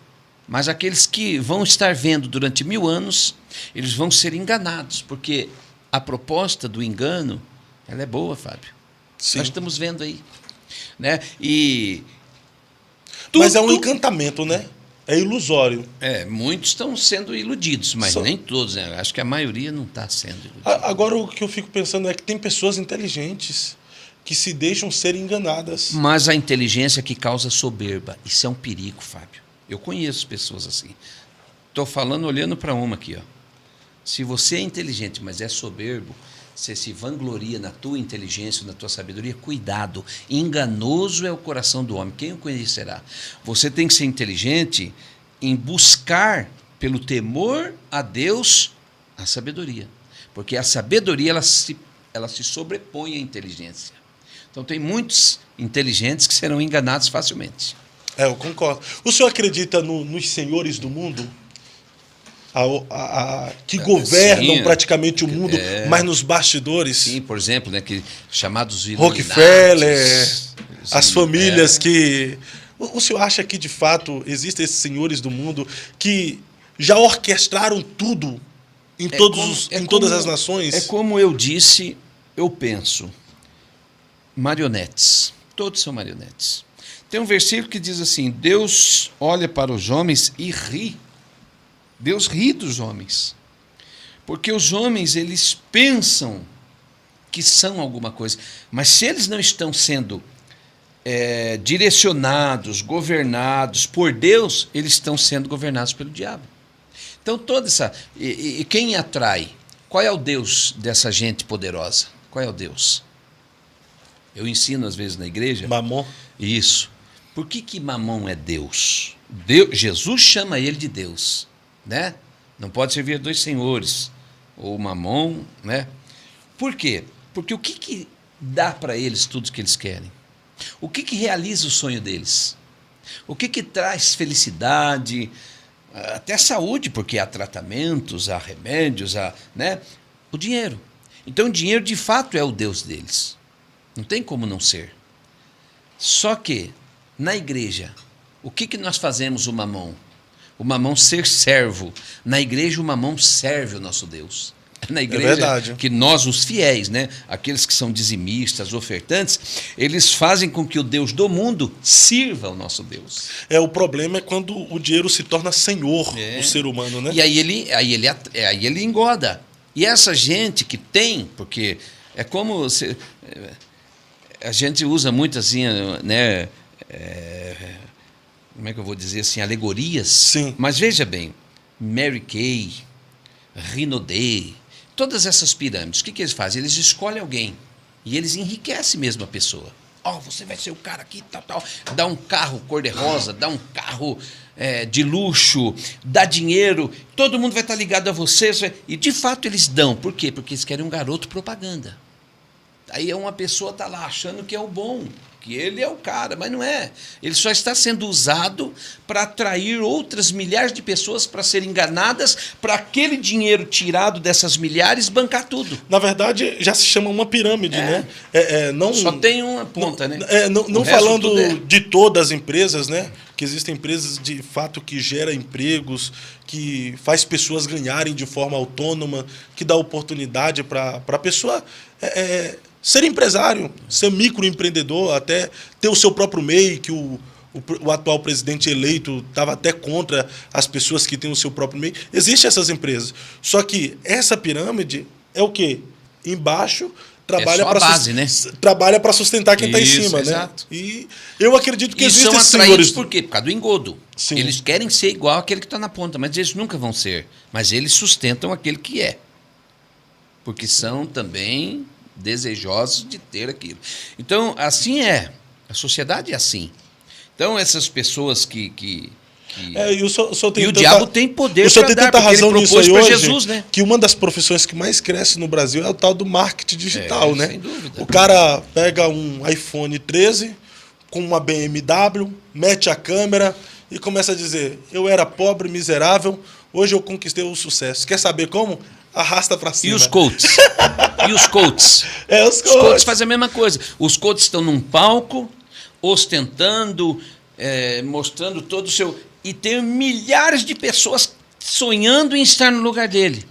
mas aqueles que vão estar vendo durante 1000 anos, eles vão ser enganados, porque a proposta do engano, ela é boa, Fábio. Sim. Nós estamos vendo aí. Né?
Mas é um encantamento, né? É ilusório.
Muitos estão sendo iludidos, mas nem todos. Né? Acho que a maioria não está sendo iludida.
Agora, o que eu fico pensando é que tem pessoas inteligentes que se deixam ser enganadas.
Mas a inteligência que causa soberba. Isso é um perigo, Fábio. Eu conheço pessoas assim. Estou falando olhando para uma aqui. Se você é inteligente, mas é soberbo, você se vangloria na tua inteligência, na tua sabedoria, cuidado. Enganoso é o coração do homem. Quem o conhecerá? Você tem que ser inteligente em buscar pelo temor a Deus, a sabedoria. Porque a sabedoria ela se sobrepõe à inteligência. Então tem muitos inteligentes que serão enganados facilmente.
Eu concordo. O senhor acredita nos senhores do mundo? Que governam
sim,
praticamente o mundo, mas nos bastidores?
Sim, por exemplo, né, chamados
Rockefeller, as famílias que... O senhor acha que, de fato, existem esses senhores do mundo que já orquestraram tudo em todas as nações?
É como eu disse, eu penso. Marionetes. Todos são marionetes. Tem um versículo que diz assim, Deus olha para os homens e ri. Deus ri dos homens. Porque os homens, eles pensam que são alguma coisa. Mas se eles não estão sendo direcionados, governados por Deus, eles estão sendo governados pelo diabo. Então, toda essa... E quem atrai? Qual é o Deus dessa gente poderosa? Qual é o Deus? Eu ensino, às vezes, na igreja...
Mamon.
Isso. Por que Mamon é Deus? Jesus chama ele de Deus, né? Não pode servir a dois senhores. Ou Mamon, né? Por quê? Porque o que dá para eles tudo que eles querem? O que realiza o sonho deles? O que traz felicidade, até saúde, porque há tratamentos, há remédios, né? O dinheiro. Então o dinheiro de fato é o Deus deles. Não tem como não ser. Só que, na igreja, o que nós fazemos o Mamon? O Mamon ser servo. Na igreja o Mamon serve o nosso Deus. Na igreja, que nós, os fiéis, né, aqueles que são dizimistas, ofertantes, eles fazem com que o Deus do mundo sirva o nosso Deus.
O problema é quando o dinheiro se torna senhor do ser humano, né?
E aí ele engoda. E essa gente que tem, porque é como a gente usa muito assim, né? Como é que eu vou dizer assim, alegorias.
Sim.
Mas veja bem, Mary Kay, Rinodê, todas essas pirâmides, o que eles fazem? Eles escolhem alguém e eles enriquecem mesmo a pessoa. Você vai ser o cara aqui, tal. Dá um carro cor-de-rosa, dá um carro de luxo, dá dinheiro, todo mundo vai estar ligado a você. E de fato eles dão. Por quê? Porque eles querem um garoto propaganda. Aí uma pessoa está lá achando que é o bom, que ele é o cara, mas não é. Ele só está sendo usado para atrair outras milhares de pessoas para serem enganadas, para aquele dinheiro tirado dessas milhares bancar tudo.
Na verdade, já se chama uma pirâmide, né? Não,
só tem uma ponta, né?
Não falando de todas as empresas, né? Que existem empresas de fato que geram empregos, que faz pessoas ganharem de forma autônoma, que dá oportunidade para a pessoa... ser empresário, ser microempreendedor, até ter o seu próprio MEI, que o atual presidente eleito estava até contra as pessoas que têm o seu próprio MEI. Existem essas empresas. Só que essa pirâmide é o quê? Embaixo trabalha para base, né? Trabalha para sustentar quem está em cima, exato. Né? E eu acredito que existem
são atraídos por quê? Por causa do engodo.
Sim.
Eles querem ser igual àquele que está na ponta, mas eles nunca vão ser. Mas eles sustentam aquele que é. Porque são também... desejosos de ter aquilo. Então, assim é. A sociedade é assim. Então, essas pessoas que e o diabo tem poder para dar, porque ele propôs para Jesus, né?
Que uma das profissões que mais cresce no Brasil é o tal do marketing digital, né?
Sem dúvida.
O cara pega um iPhone 13 com uma BMW, mete a câmera e começa a dizer: eu era pobre, miserável, hoje eu conquistei o sucesso. Quer saber como? Arrasta para cima.
E os coaches?
Os
coaches fazem a mesma coisa. Os coaches estão num palco, ostentando, mostrando todo o seu... E tem milhares de pessoas sonhando em estar no lugar dele.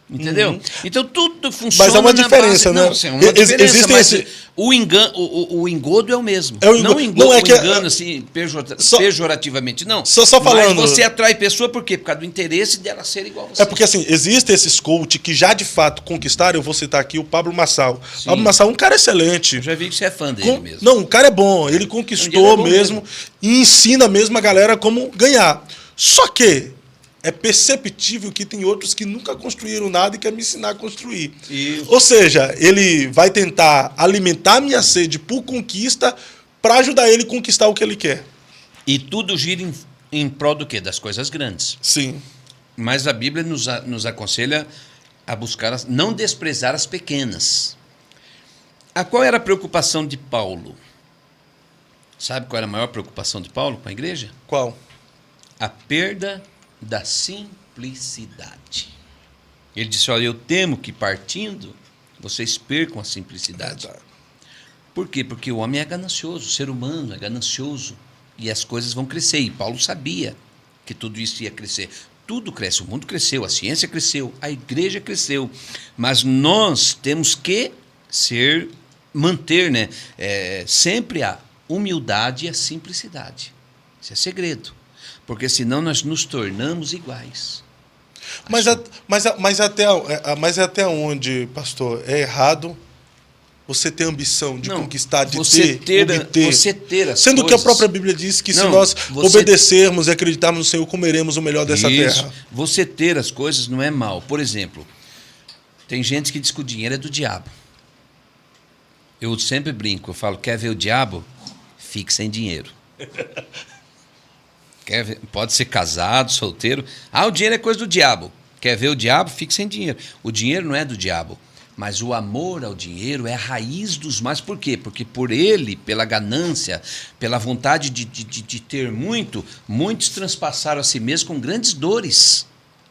Entendeu? Então tudo funciona.
Mas há uma diferença,
base...
né?
Não, sim, uma diferença, mas o engodo é o mesmo. Não o engano assim, pejorativamente, não.
Só falando.
Mas você atrai pessoa por quê? Por causa do interesse dela ser igual a você.
É porque assim, existem esses coaches que já de fato conquistaram. Eu vou citar aqui o Pablo Marçal. Sim. Pablo Marçal é um cara excelente.
Eu já vi que você é fã dele mesmo.
Não, o cara é bom. Ele conquistou mesmo e ensina mesmo a galera como ganhar. Só que é perceptível que tem outros que nunca construíram nada e querem me ensinar a construir. Isso. Ou seja, ele vai tentar alimentar a minha sede por conquista para ajudar ele a conquistar o que ele quer.
E tudo gira em prol do quê? Das coisas grandes.
Sim.
Mas a Bíblia nos aconselha a buscar, não desprezar as pequenas. Qual era a preocupação de Paulo? Sabe qual era a maior preocupação de Paulo com a igreja?
Qual?
A perda da simplicidade. Ele disse, olha, eu temo que partindo, vocês percam a simplicidade. Por quê? Porque o homem é ganancioso, o ser humano é ganancioso, e as coisas vão crescer. E Paulo sabia que tudo isso ia crescer. Tudo cresce, o mundo cresceu, a ciência cresceu, a igreja cresceu. Mas nós temos que manter, né, sempre a humildade e a simplicidade. Isso é segredo. Porque senão nós nos tornamos iguais.
Mas até onde, pastor, é errado você ter ambição de conquistar, de obter.
Você ter as
Sendo
coisas.
Que a própria Bíblia diz que se nós obedecermos e acreditarmos no Senhor, comeremos o melhor dessa terra.
Você ter as coisas não é mal. Por exemplo, tem gente que diz que o dinheiro é do diabo. Eu sempre brinco, eu falo, quer ver o diabo? Fique sem dinheiro. Pode ser casado, solteiro. O dinheiro é coisa do diabo. Quer ver o diabo? Fique sem dinheiro. O dinheiro não é do diabo. Mas o amor ao dinheiro é a raiz dos males. Por quê? Porque por ele, pela ganância, pela vontade de ter muito, muitos transpassaram a si mesmos com grandes dores.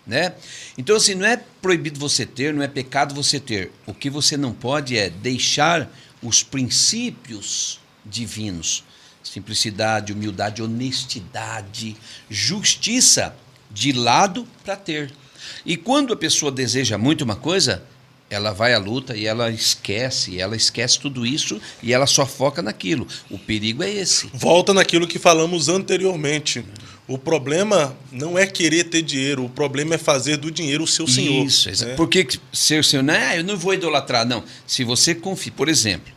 Né? Então, assim, não é proibido você ter, não é pecado você ter. O que você não pode é deixar os princípios divinos. Simplicidade, humildade, honestidade, justiça de lado para ter. E quando a pessoa deseja muito uma coisa, ela vai à luta e ela esquece tudo isso e ela só foca naquilo. O perigo é esse.
Volta naquilo que falamos anteriormente. O problema não é querer ter dinheiro, o problema é fazer do dinheiro o seu senhor.
Isso,
né?
Porque ser senhor, eu não vou idolatrar, não. Se você confia, por exemplo,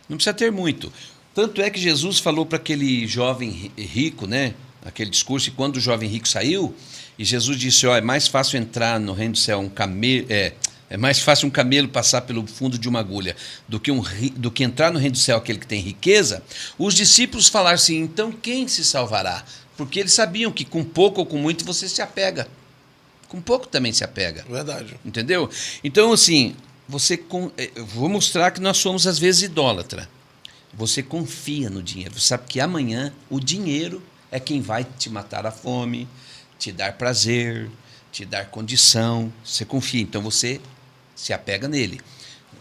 não precisa ter muito. Tanto é que Jesus falou para aquele jovem rico, né? Aquele discurso, e quando o jovem rico saiu, e Jesus disse, é mais fácil entrar no reino do céu é mais fácil um camelo passar pelo fundo de uma agulha do que entrar no reino do céu aquele que tem riqueza. Os discípulos falaram assim, então quem se salvará? Porque eles sabiam que com pouco ou com muito você se apega. Com pouco também se apega.
Verdade.
Entendeu? Então, assim, vou mostrar que nós somos às vezes idólatra. Você confia no dinheiro. Você sabe que amanhã o dinheiro é quem vai te matar a fome, te dar prazer, te dar condição. Você confia, então você se apega nele.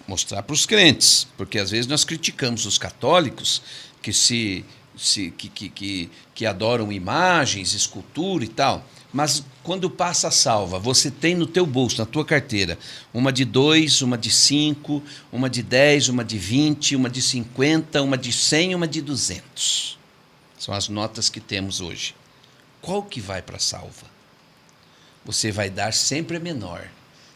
Mostrar para os crentes, porque às vezes nós criticamos os católicos que adoram imagens, escultura e tal. Mas quando passa a salva, você tem no teu bolso, na tua carteira, uma de 2, uma de 5, uma de 10, uma de 20, uma de 50, uma de 100, uma de 200. São as notas que temos hoje. Qual que vai para a salva? Você vai dar sempre a menor,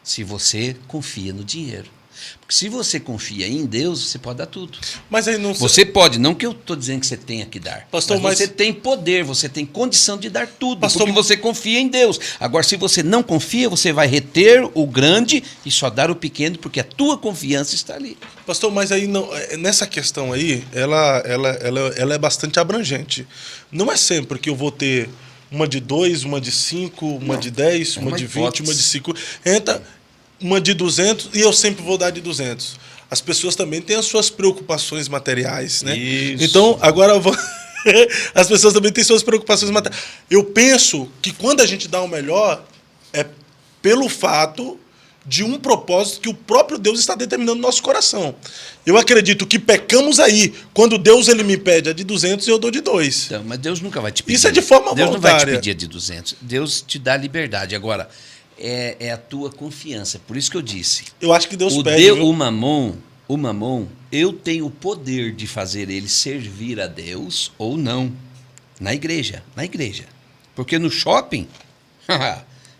se você confia no dinheiro. Porque se você confia em Deus, você pode dar tudo.
Mas aí não...
Você pode, não que eu estou dizendo que você tenha que dar.
Pastor,
mas você tem poder, você tem condição de dar tudo, porque você confia em Deus. Agora, se você não confia, você vai reter o grande e só dar o pequeno, porque a tua confiança está ali.
Pastor, mas aí não, nessa questão aí, ela é bastante abrangente. Não é sempre que eu vou ter uma de 2, uma de 5, uma de 10, uma de 20, uma de 5. Entra uma de 200 e eu sempre vou dar de 200. As pessoas também têm as suas preocupações materiais, né?
Isso.
Então, agora as pessoas também têm suas preocupações materiais. Eu penso que quando a gente dá o melhor, é pelo fato de um propósito que o próprio Deus está determinando no nosso coração. Eu acredito que pecamos aí. Quando Deus ele me pede a de 200, eu dou de 2.
Então, mas Deus nunca vai te pedir.
Isso é de forma
Deus
voluntária.
não vai te pedir a de 200. Deus te dá liberdade. Agora, é a tua confiança. Por isso que eu disse.
Eu acho que Deus pede.
O mamon, eu tenho o poder de fazer ele servir a Deus ou não. Na igreja. Porque no shopping,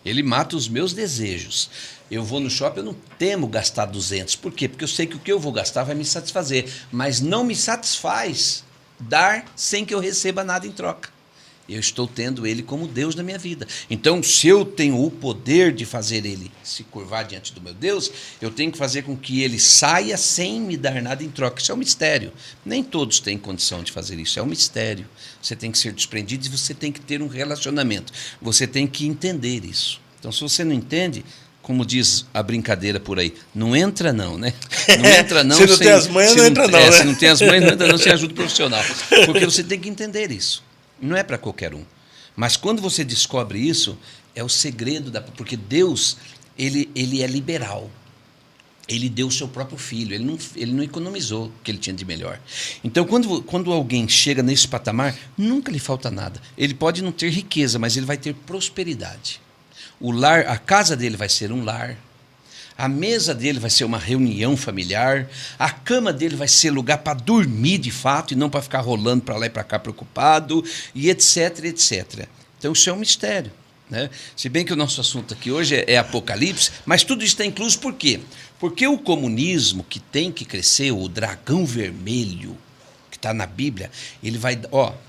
ele mata os meus desejos. Eu vou no shopping, eu não temo gastar 200. Por quê? Porque eu sei que o que eu vou gastar vai me satisfazer. Mas não me satisfaz dar sem que eu receba nada em troca. Eu estou tendo ele como Deus na minha vida. Então, se eu tenho o poder de fazer ele se curvar diante do meu Deus, eu tenho que fazer com que ele saia sem me dar nada em troca. Isso é um mistério. Nem todos têm condição de fazer isso. É um mistério. Você tem que ser desprendido e você tem que ter um relacionamento. Você tem que entender isso. Então, se você não entende, como diz a brincadeira por aí, não entra não, né? Não entra não.
Se não tem as manhas, não entra não, né?
Se não tem as manhas, não entra não, sem ajuda profissional. Porque você tem que entender isso. Não é para qualquer um. Mas quando você descobre isso, é o segredo porque Deus, ele é liberal. Ele deu o seu próprio filho, ele não economizou o que ele tinha de melhor. Então, quando alguém chega nesse patamar, nunca lhe falta nada. Ele pode não ter riqueza, mas ele vai ter prosperidade. O lar, a casa dele vai ser um lar. A mesa dele vai ser uma reunião familiar. A cama dele vai ser lugar para dormir de fato e não para ficar rolando para lá e para cá preocupado, e etc, etc. Então, isso é um mistério, né? Se bem que o nosso assunto aqui hoje é Apocalipse, mas tudo isso está incluso por quê? Porque o comunismo que tem que crescer, o dragão vermelho, que está na Bíblia, ele vai...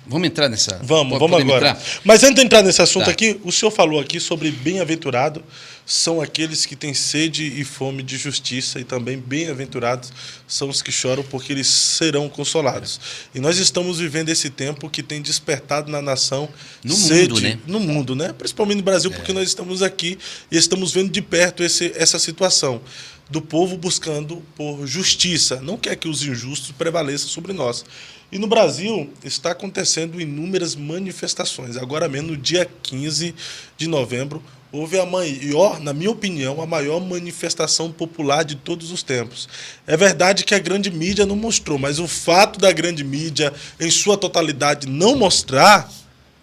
vamos entrar nessa...
Vamos agora.
Entrar?
Mas antes de entrar nesse assunto
Tá.
aqui, o senhor falou aqui sobre bem-aventurado são aqueles que têm sede e fome de justiça, e também bem-aventurados são os que choram, porque eles serão consolados. E nós estamos vivendo esse tempo que tem despertado na nação sede... No mundo, né? Principalmente no Brasil, porque nós estamos aqui e estamos vendo de perto essa situação do povo buscando por justiça, não quer que os injustos prevaleçam sobre nós. E no Brasil está acontecendo inúmeras manifestações. Agora mesmo, no dia 15 de novembro, houve a maior, na minha opinião, a maior manifestação popular de todos os tempos. É verdade que a grande mídia não mostrou, mas o fato da grande mídia, em sua totalidade, não mostrar...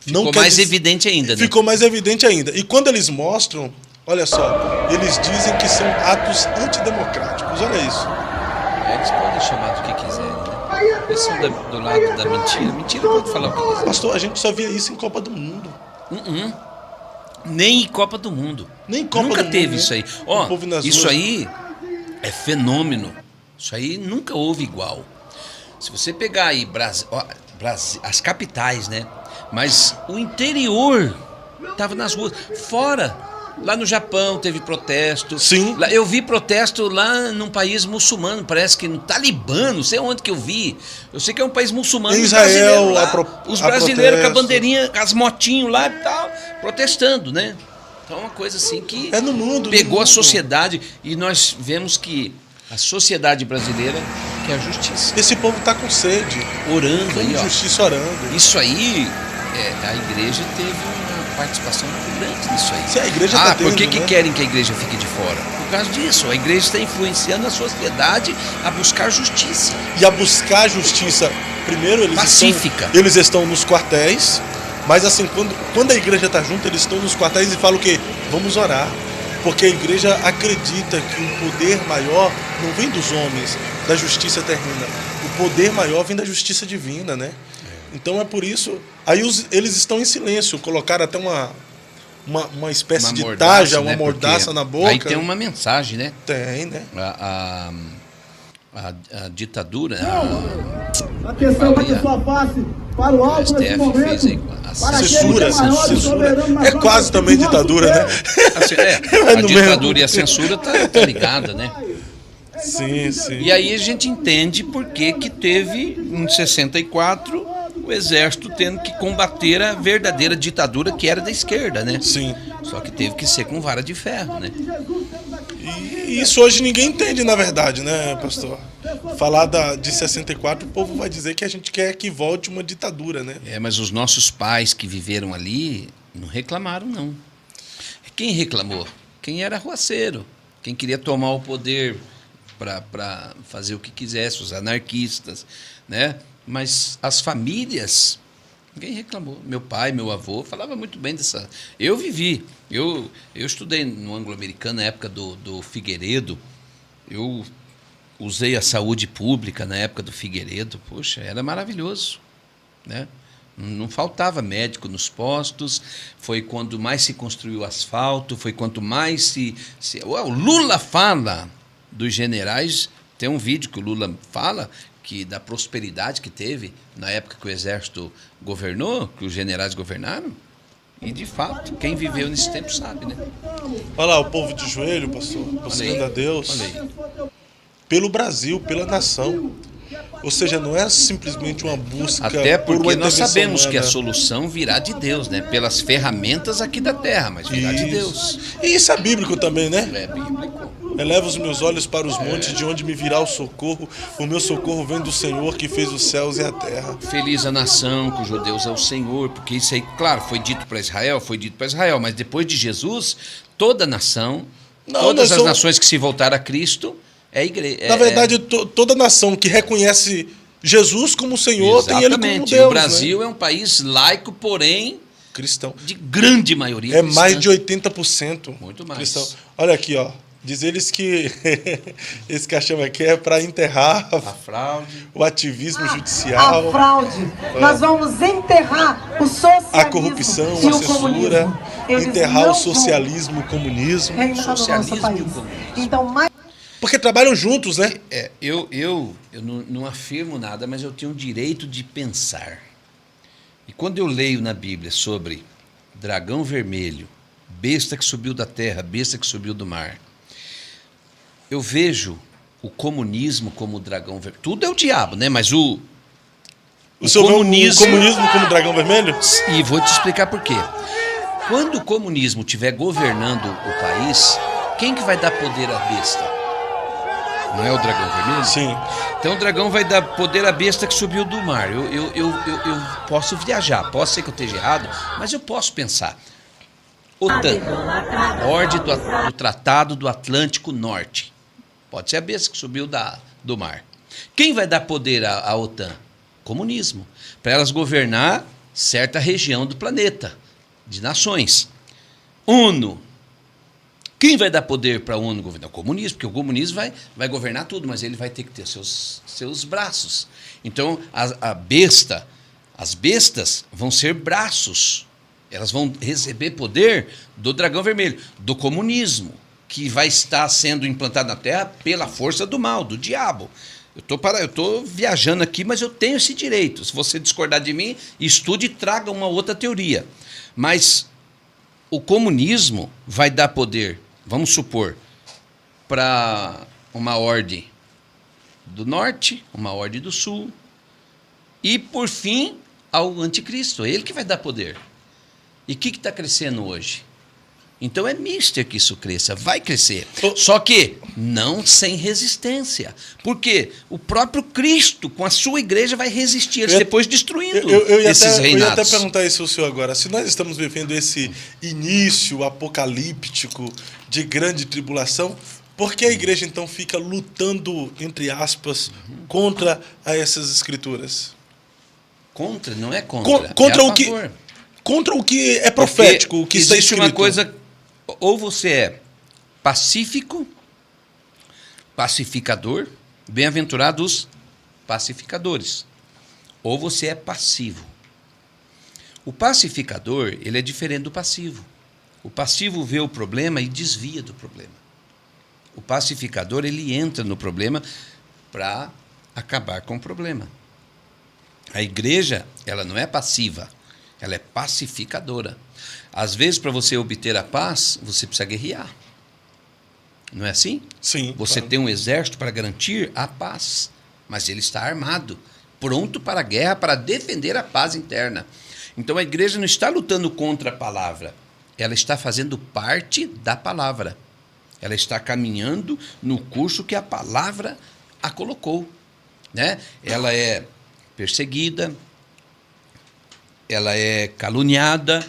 Ficou mais evidente ainda, né?
Ficou mais evidente ainda. E quando eles mostram, olha só, eles dizem que são atos antidemocráticos. Olha isso.
Eles podem chamar do que quiserem, né? Eles são do lado da mentira. Mentira pode falar o que quiser.
Pastor, a gente só via isso em Copa do Mundo.
Nem em Copa do Mundo.
Nem Copa
nunca
do
teve
Mundo,
isso aí.
O povo nas
Isso
ruas.
aí é fenômeno. Isso aí nunca houve igual. Se você pegar aí as capitais, né? Mas o interior estava nas ruas. Fora, lá no Japão teve protesto.
Sim.
Eu vi protesto lá num país muçulmano, parece que no Talibã, não sei onde que eu vi. Eu sei que é um país muçulmano.
Em Israel,
os brasileiros com a
protesto.
bandeirinha, com as motinhos lá e tal, protestando, né? Então é uma coisa assim que
É no mundo.
pegou
no
a
mundo.
sociedade, e nós vemos que a sociedade brasileira quer justiça.
Esse povo está com sede.
Orando aí, ó.
Justiça orando.
Isso aí, a igreja teve uma participação muito grande nisso aí.
Se a igreja tá
por que
tendo, né?
querem que a igreja fique de fora? Por causa disso, a igreja está influenciando a sociedade a buscar justiça.
E a buscar justiça, primeiro
Pacífica.
Eles estão nos quartéis, mas assim, quando a igreja está junto, eles estão nos quartéis e falam o quê? Vamos orar. Porque a igreja acredita que o poder maior não vem dos homens, da justiça terrena. O poder maior vem da justiça divina, né? Então é por isso... Aí eles estão em silêncio, colocaram até uma espécie de taja, uma
né?
mordaça
Porque
na boca.
aí tem uma mensagem, né?
Tem, né?
A ditadura...
Atenção, bate sua face para o alto nesse
STF
momento.
fez aí
Para aquele
Censura,
que é maior e soberano nas
é quase
nossas
também
nosso
ditadura, né?
Assim,
É
a
no
ditadura
mesmo.
e a censura tá ligada, né?
Sim, sim.
E aí a gente entende por que teve, em 64, o exército tendo que combater a verdadeira ditadura que era da esquerda, né?
Sim.
Só que teve que ser com vara de ferro, né?
E isso hoje ninguém entende, na verdade, né, pastor? Falar de 64, o povo vai dizer que a gente quer que volte uma ditadura, né?
Mas os nossos pais que viveram ali não reclamaram, não. Quem reclamou? Quem era arruaceiro, quem queria tomar o poder para fazer o que quisesse, os anarquistas, né? Mas as famílias, ninguém reclamou. Meu pai, meu avô, falava muito bem dessa... Eu vivi, eu estudei no anglo-americano na época do Figueiredo, eu usei a saúde pública na época do Figueiredo, poxa, era maravilhoso, né? Não faltava médico nos postos, foi quando mais se construiu asfalto, foi quanto mais o Lula fala dos generais, tem um vídeo que o Lula fala que da prosperidade que teve na época que o exército governou, que os generais governaram, e de fato, quem viveu nesse tempo sabe, né?
Olha lá, o povo de joelho, pastor, buscando a Deus.
Olha aí.
Pelo Brasil, pela nação. Ou seja, não é simplesmente uma busca
Até
por uma
porque nós
intervenção
sabemos que a
humana.
solução virá de Deus, né? Pelas ferramentas aqui da terra, mas virá de Deus.
E isso é bíblico também, né?
É bíblico.
Eleva os meus olhos para os montes, de onde me virá o socorro. O meu socorro vem do Senhor que fez os céus e a terra.
Feliz a nação cujo Deus é o Senhor, porque isso aí, claro, foi dito para Israel, mas depois de Jesus, toda nação, todas as nações que se voltaram a Cristo, é igreja.
Na verdade, toda nação que reconhece Jesus como Senhor tem Ele como Deus.
O Brasil é um país laico, porém
cristão.
De grande maioria
é
cristã.
Mais de 80%.
Muito mais.
Cristão. Olha aqui, ó. Diz eles que esse caixão aqui é para enterrar
a fraude,
o ativismo judicial.
A fraude. Nós vamos enterrar o socialismo,
a corrupção,
e
a censura, enterrar o socialismo, o comunismo.
Socialismo e o comunismo.
Então, mais...
Porque trabalham juntos, né?
Eu não afirmo nada, mas eu tenho o direito de pensar. E quando eu leio na Bíblia sobre dragão vermelho, besta que subiu da terra, besta que subiu do mar, eu vejo o comunismo como o dragão vermelho. Tudo é o diabo, né? Mas o
comunismo como dragão vermelho?
E vou te explicar por quê. Quando o comunismo estiver governando o país, quem que vai dar poder à besta? Não é o dragão vermelho?
Sim.
Então o dragão vai dar poder à besta que subiu do mar. Eu posso viajar, pode ser que eu esteja errado, mas eu posso pensar. OTAN, Ordem do Tratado do Atlântico Norte. Pode ser a besta que subiu do mar. Quem vai dar poder à OTAN? Comunismo. Para elas governar certa região do planeta, de nações. ONU. Quem vai dar poder para a ONU governar? O comunismo, porque o comunismo vai governar tudo, mas ele vai ter que ter seus braços. Então, as bestas vão ser braços. Elas vão receber poder do dragão vermelho, do comunismo, que vai estar sendo implantado na Terra pela força do mal, do diabo. Eu estou viajando aqui, mas eu tenho esse direito. Se você discordar de mim, estude e traga uma outra teoria. Mas o comunismo vai dar poder, vamos supor, para uma ordem do norte, uma ordem do sul, e, por fim, ao anticristo. É ele que vai dar poder. E o que está crescendo hoje? Então é mister que isso cresça, vai crescer. Só que não sem resistência. Porque o próprio Cristo, com a sua igreja, vai resistir, depois destruindo esses reinados.
Eu ia até perguntar isso ao senhor agora. Se nós estamos vivendo esse início apocalíptico de grande tribulação, por que a igreja então fica lutando, entre aspas, contra essas escrituras?
Contra? Não é contra.
Contra
é
o que... Contra o que é profético, o que está escrito.
Existe uma coisa, ou você é pacífico, pacificador, bem-aventurados pacificadores, ou você é passivo. O pacificador, ele é diferente do passivo. O passivo vê o problema e desvia do problema. O pacificador, ele entra no problema para acabar com o problema. A igreja, ela não é passiva. Ela é pacificadora. Às vezes, para você obter a paz, você precisa guerrear. Não é assim?
Sim.
Você tem um exército para garantir a paz, mas ele está armado, pronto para a guerra, para defender a paz interna. Então, a igreja não está lutando contra a palavra. Ela está fazendo parte da palavra. Ela está caminhando no curso que a palavra a colocou, né? Ela é perseguida, ela é caluniada,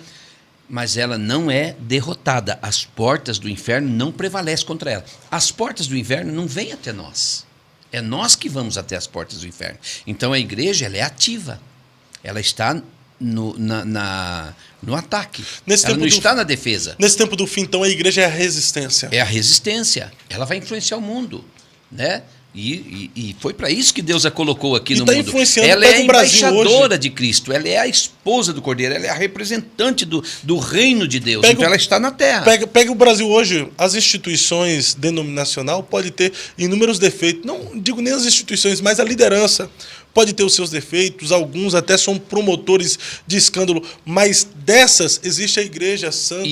mas ela não é derrotada. As portas do inferno não prevalecem contra ela. As portas do inferno não vêm até nós. É nós que vamos até as portas do inferno. Então a igreja, ela é ativa. Ela está no ataque. Ela não está na defesa.
Nesse tempo do fim, então, a igreja é a resistência.
É a resistência. Ela vai influenciar o mundo, né? E foi para isso que Deus a colocou aqui no mundo. Ela é a embaixadora de Cristo, ela é a esposa do Cordeiro, ela é a representante do reino de Deus. Então ela está na terra.
Pega o Brasil hoje, as instituições denominacional podem ter inúmeros defeitos. Não digo nem as instituições, mas a liderança pode ter os seus defeitos, alguns até são promotores de escândalo, mas dessas existe a igreja santa,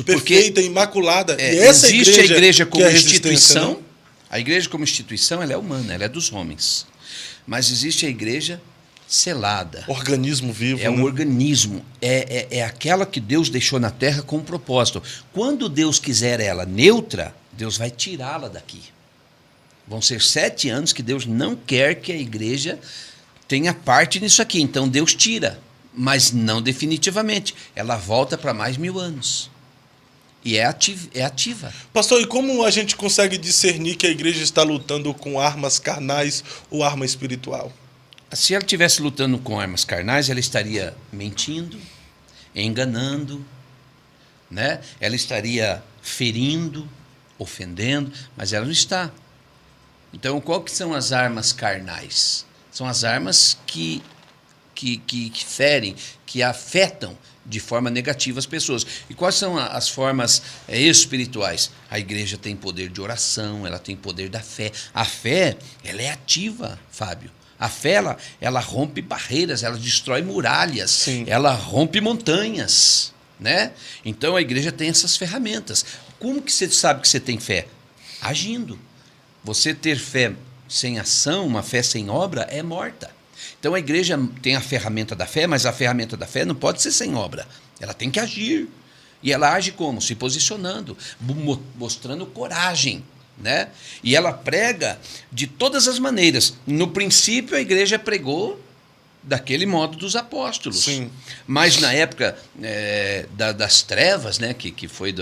perfeita, imaculada. E essa
existe a igreja como
é a
instituição.
né?
A igreja como instituição, ela é humana, ela é dos homens. mas existe a igreja selada.
Organismo vivo.
É um organismo. É aquela que Deus deixou na terra com um propósito. Quando Deus quiser ela neutra, Deus vai tirá-la daqui. Vão ser 7 anos que Deus não quer que a igreja tenha parte nisso aqui. Então Deus tira, mas não definitivamente. Ela volta para mais 1000 anos. E é ativa.
Pastor, e como a gente consegue discernir que a igreja está lutando com armas carnais ou arma espiritual?
Se ela estivesse lutando com armas carnais, ela estaria mentindo, enganando, né? Ela estaria ferindo, ofendendo, mas ela não está. Então, qual que são as armas carnais? São as armas que ferem, que afetam de forma negativa as pessoas. E quais são as formas espirituais? A igreja tem poder de oração, ela tem poder da fé. A fé, ela é ativa, Fábio. A fé, ela rompe barreiras, ela destrói muralhas,
Sim.
Ela rompe montanhas, né? Então a igreja tem essas ferramentas. Como que você sabe que você tem fé? Agindo. Você ter fé sem ação, uma fé sem obra, é morta. Então a igreja tem a ferramenta da fé, mas a ferramenta da fé não pode ser sem obra. Ela tem que agir. E ela age como? Se posicionando, mostrando coragem. Né? E ela prega de todas as maneiras. No princípio, a igreja pregou daquele modo dos apóstolos.
Sim.
Mas na época das trevas, né, que foi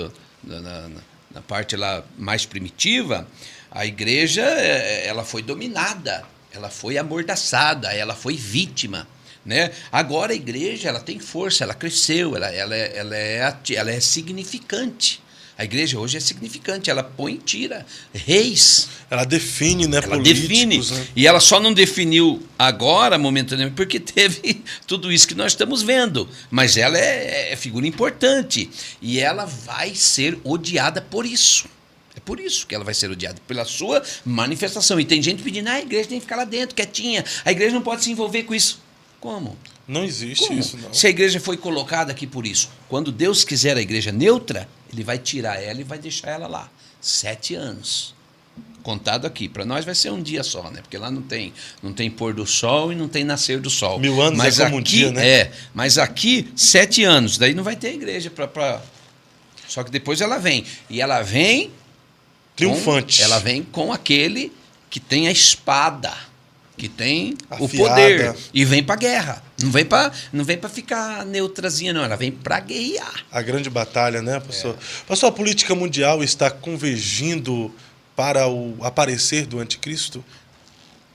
na parte lá mais primitiva, a igreja ela foi dominada, ela foi amordaçada, ela foi vítima. Né? Agora a igreja ela tem força, ela cresceu, ela é significante. A igreja hoje é significante, ela põe e tira reis.
Ela define, né,
ela
políticos.
Define,
né?
E ela só não definiu agora, momentaneamente, porque teve tudo isso que nós estamos vendo. Mas ela é figura importante. E ela vai ser odiada por isso. É por isso que ela vai ser odiada, pela sua manifestação. E tem gente pedindo, a igreja tem que ficar lá dentro, quietinha. A igreja não pode se envolver com isso. Como?
Não existe
Como?
isso, não.
Se a igreja foi colocada aqui por isso, quando Deus quiser a igreja neutra, ele vai tirar ela e vai deixar ela lá. 7 anos. Contado aqui. Para nós vai ser um dia só, né? Porque lá não tem pôr do sol e não tem nascer do sol.
1000 anos
mas
é como
aqui,
um dia, né?
Mas aqui, 7 anos. Daí não vai ter igreja para... Só que depois ela vem. E ela vem...
Triunfante.
Ela vem com aquele que tem a espada, que tem
Afiada.
o poder e vem para guerra. Não vem para ficar neutrazinha, não. Ela vem para guerrear.
A grande batalha, né, pastor? Pastor, a política mundial está convergindo para o aparecer do anticristo?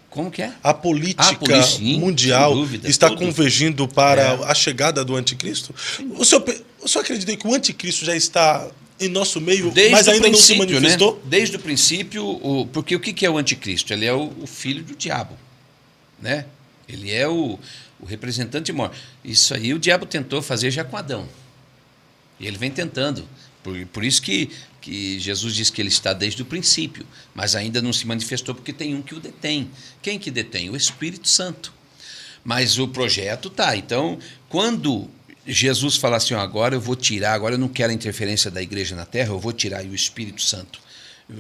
Como que é?
A política
sim,
mundial
sem dúvida,
está
tudo.
convergindo para a chegada do anticristo? O senhor acredita que o anticristo já está em nosso meio, mas ainda não se manifestou?
Né? Desde o princípio, porque o que é o anticristo? Ele é o filho do diabo, né? Ele é o representante maior. Isso aí o diabo tentou fazer já com Adão. E ele vem tentando. Por isso que Jesus diz que ele está desde o princípio, mas ainda não se manifestou porque tem um que o detém. Quem que detém? O Espírito Santo. Mas o projeto está. Então, quando Jesus fala assim, agora eu vou tirar, agora eu não quero a interferência da igreja na terra, eu vou tirar, e o Espírito Santo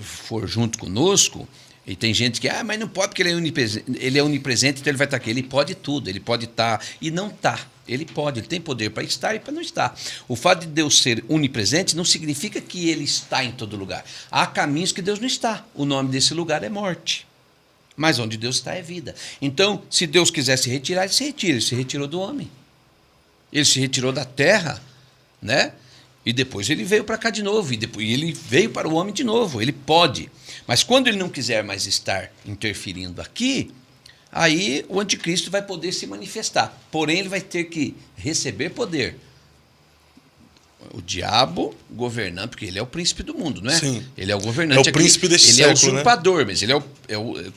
for junto conosco, e tem gente que, mas não pode porque ele é onipresente, então ele vai estar aqui. Ele pode tudo, ele pode estar e não estar. Ele tem poder para estar e para não estar. O fato de Deus ser onipresente não significa que ele está em todo lugar. Há caminhos que Deus não está. O nome desse lugar é morte. Mas onde Deus está é vida. Então, se Deus quiser se retirar, ele se retira. Ele se retirou do homem. Ele se retirou da terra, né? E depois ele veio para cá de novo. E depois ele veio para o homem de novo. Ele pode. Mas quando ele não quiser mais estar interferindo aqui, aí o anticristo vai poder se manifestar. Porém, ele vai ter que receber poder. O diabo governando, porque ele é o príncipe do mundo, não é?
Sim.
Ele é o governante.
É o príncipe desse
século. Ele é o usurpador, né? Mas ele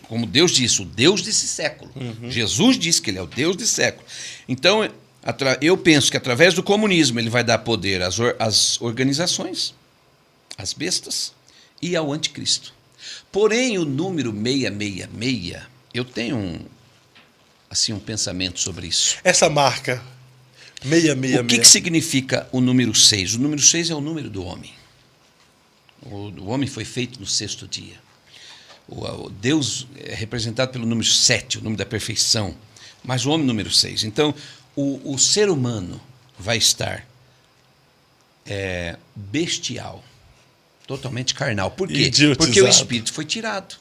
como Deus disse, o Deus desse século. Uhum. Jesus disse que ele é o Deus desse século. Então, eu penso que através do comunismo ele vai dar poder às organizações, às bestas e ao anticristo. Porém, o número 666, eu tenho um pensamento sobre isso.
Essa marca, 666.
O que significa o número 6? O número 6 é o número do homem. O homem foi feito no 6º dia. O Deus é representado pelo número 7, o número da perfeição, mas o homem número 6. Então, o ser humano vai estar bestial, totalmente carnal. Por quê?
Idiotizado.
Porque o espírito foi tirado.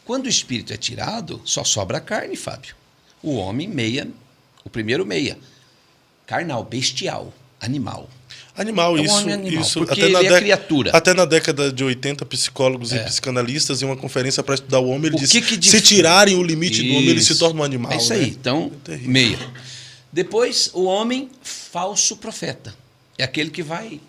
Quando o espírito é tirado, só sobra a carne, Fábio. O homem o primeiro meia. Carnal, bestial, animal.
Animal,
É um
isso,
homem animal,
isso
porque
até
ele é criatura.
Até na década de 80, psicólogos e psicanalistas em uma conferência para estudar o homem, ele disse,
que
se tirarem o limite do homem, ele se
Isso.
torna um animal.
É isso
né?
aí, então,
terrível.
meia. Depois, o homem falso profeta. É aquele que vai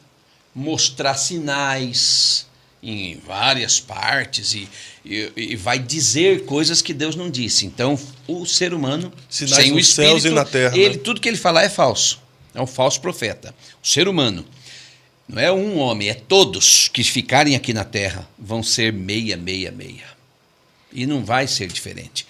mostrar sinais em várias partes e vai dizer coisas que Deus não disse. Então, o ser humano,
Sinais
sem o
nos
espírito,
céus e na terra,
ele,
né?
tudo que ele falar é falso. É um falso profeta. O ser humano não é um homem, é todos que ficarem aqui na terra vão ser meia. E não vai ser diferente.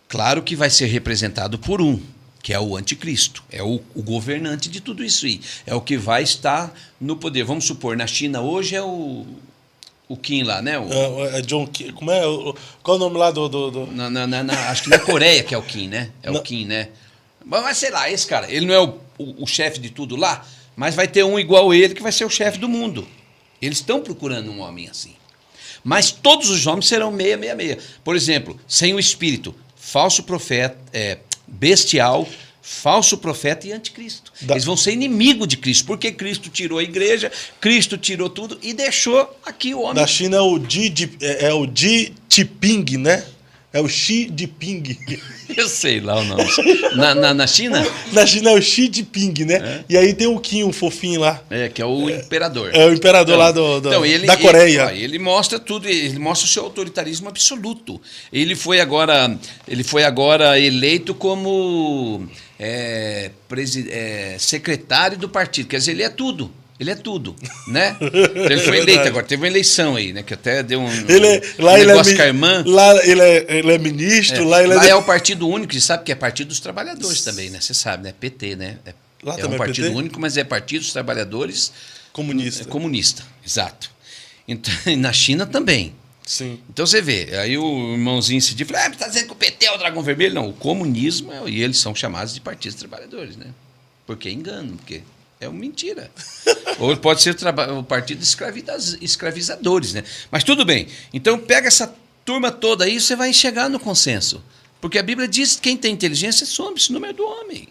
Claro que vai ser representado por um, que é o anticristo, é o governante de tudo isso aí. É o que vai estar no poder. Vamos supor, na China hoje é o Kim lá, né?
É John Kim, como é? Qual é o nome lá do...
Acho que na Coreia que é o Kim, né?
Não.
O Kim, né? Mas sei lá, esse cara, ele não é o chefe de tudo lá, mas vai ter um igual ele que vai ser o chefe do mundo. Eles estão procurando um homem assim. Mas todos os homens serão meia. Por exemplo, sem o espírito, falso profeta, bestial, falso profeta e anticristo. Eles vão ser inimigo de Cristo, porque Cristo tirou a igreja, Cristo tirou tudo e deixou aqui o homem.
Da China é o Xi Jinping, né? É o Xi Jinping.
Eu sei lá o nome. Na China?
Na China é o Xi Jinping, né? E aí tem o Kim, um fofinho lá.
Que é o imperador.
É o imperador lá da Coreia.
Ele mostra tudo, ele mostra o seu autoritarismo absoluto. Ele foi agora eleito como secretário do partido. Quer dizer, ele é tudo. Ele é tudo, né? Ele foi eleito agora, teve uma eleição aí, né? Que até deu um negócio com a irmã.
Lá ele é ministro, lá ele
é o partido único, você sabe que é partido dos trabalhadores também, né? Você sabe, né? PT, né?
Lá
é
também
um partido
PT?
único, mas é partido dos trabalhadores
comunista,
exato. Então, e na China também.
Sim.
Então você vê, aí o irmãozinho se diz, está dizendo que o PT é o dragão vermelho? Não, o comunismo, e eles são chamados de partidos dos trabalhadores, né? Porque é engano, porque é uma mentira. Ou pode ser o partido escravizadores, né? Mas tudo bem. Então pega essa turma toda aí, você vai chegar no consenso. Porque a Bíblia diz que quem tem inteligência some-se no número do homem,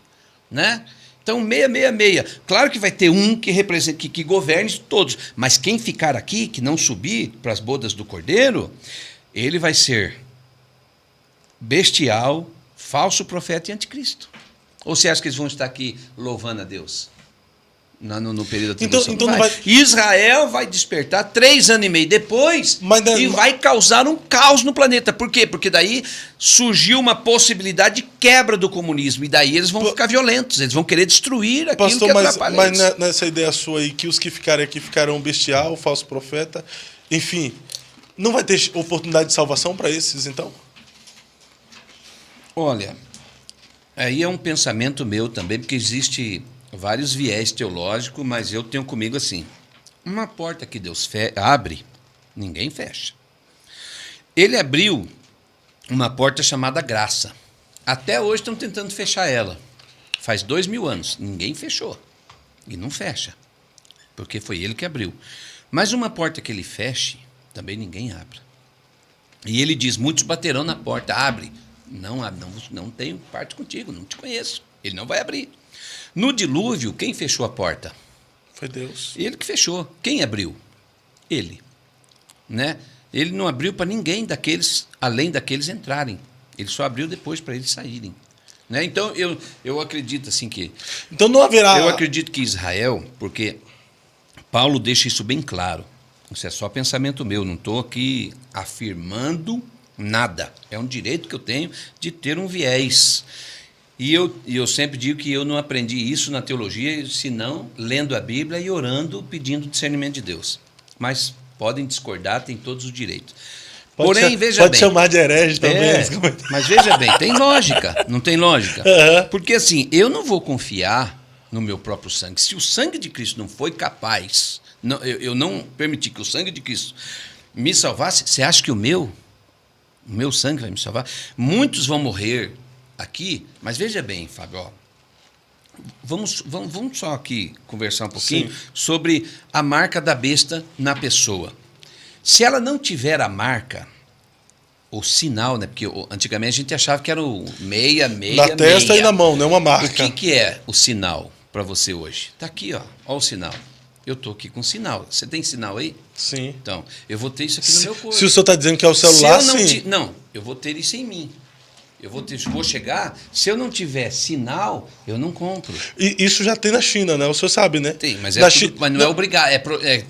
né? Então, meia. Claro que vai ter um que represente, que governe todos. Mas quem ficar aqui, que não subir para as bodas do Cordeiro, ele vai ser bestial, falso profeta e anticristo. Ou você acha que eles vão estar aqui louvando a Deus? No período da tribulação.
Então
não vai. Israel vai despertar 3 anos e meio depois e vai causar um caos no planeta. Por quê? Porque daí surgiu uma possibilidade de quebra do comunismo. E daí eles vão ficar violentos. Eles vão querer destruir aquilo
Pastor,
que atrapalha
mas
eles.
Nessa ideia sua aí, que os que ficarem aqui ficarão bestial, falso profeta, enfim, não vai ter oportunidade de salvação para esses, então?
Olha, aí é um pensamento meu também, porque existe vários viés teológicos, mas eu tenho comigo assim, uma porta que Deus abre, ninguém fecha. Ele abriu uma porta chamada graça. Até hoje estão tentando fechar ela. Faz 2000 anos, ninguém fechou. E não fecha, porque foi ele que abriu. Mas uma porta que ele feche, também ninguém abre. E ele diz, muitos baterão na porta, abre. Não tenho parte contigo, não te conheço. Ele não vai abrir. No dilúvio, quem fechou a porta?
Foi Deus.
Ele que fechou. Quem abriu? Ele. Né? Ele não abriu para ninguém daqueles, além daqueles entrarem. Ele só abriu depois para eles saírem. Né? Então, eu acredito assim que...
Então não haverá...
Eu acredito que Israel, porque Paulo deixa isso bem claro. Isso é só pensamento meu, não estou aqui afirmando nada. É um direito que eu tenho de ter um viés. E eu sempre digo que eu não aprendi isso na teologia, senão lendo a Bíblia e orando, pedindo discernimento de Deus. Mas podem discordar, tem todos os direitos. Porém, veja bem...
Pode chamar de herege também.
Mas veja bem, tem lógica, não tem lógica? Porque assim, eu não vou confiar no meu próprio sangue. Se o sangue de Cristo não foi capaz, eu não permiti que o sangue de Cristo me salvasse, você acha que o meu O meu sangue vai me salvar. Muitos vão morrer aqui, mas veja bem, Fábio, ó, vamos só aqui conversar um pouquinho sobre a marca da besta na pessoa. Se ela não tiver a marca, o sinal, né? Porque antigamente a gente achava que era o 666.
Na testa e na mão, não é uma marca.
O que é o sinal para você hoje? Está aqui, ó o sinal. Eu estou aqui com sinal. Você tem sinal aí?
Sim.
Então, eu vou ter isso aqui no meu corpo.
Se o senhor está dizendo que é o celular, sim.
Não, eu vou ter isso em mim. Vou chegar, se eu não tiver sinal, eu não compro.
E isso já tem na China, né? O senhor sabe, né?
Tem, mas,
mas
não é obrigado.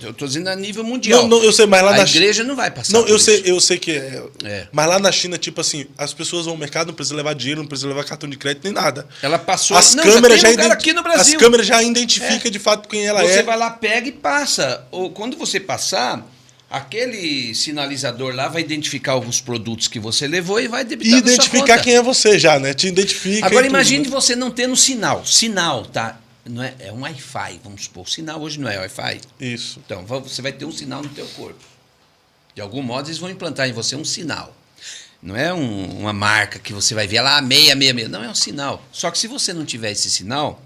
Eu estou dizendo a nível mundial.
Não, eu sei, mas lá
a
na
igreja não vai passar.
Não, eu sei que é. Mas lá na China, tipo assim, as pessoas vão ao mercado, não precisa levar dinheiro, não precisa levar cartão de crédito, nem nada.
Ela passou.
Câmeras
já tem aqui no Brasil.
As câmeras já identificam de fato quem ela é.
Você vai lá, pega e passa. Ou quando você passar, aquele sinalizador lá vai identificar os produtos que você levou e vai debitar na sua
identificar
conta.
quem é você já, né? Te identifica.
Agora imagine você não tendo sinal. Sinal, tá? Não é um Wi-Fi, vamos supor. O sinal hoje não é Wi-Fi.
Isso.
Então, você vai ter um sinal no teu corpo. De algum modo, eles vão implantar em você um sinal. Não é uma marca que você vai ver lá, 666. Não, é um sinal. Só que se você não tiver esse sinal,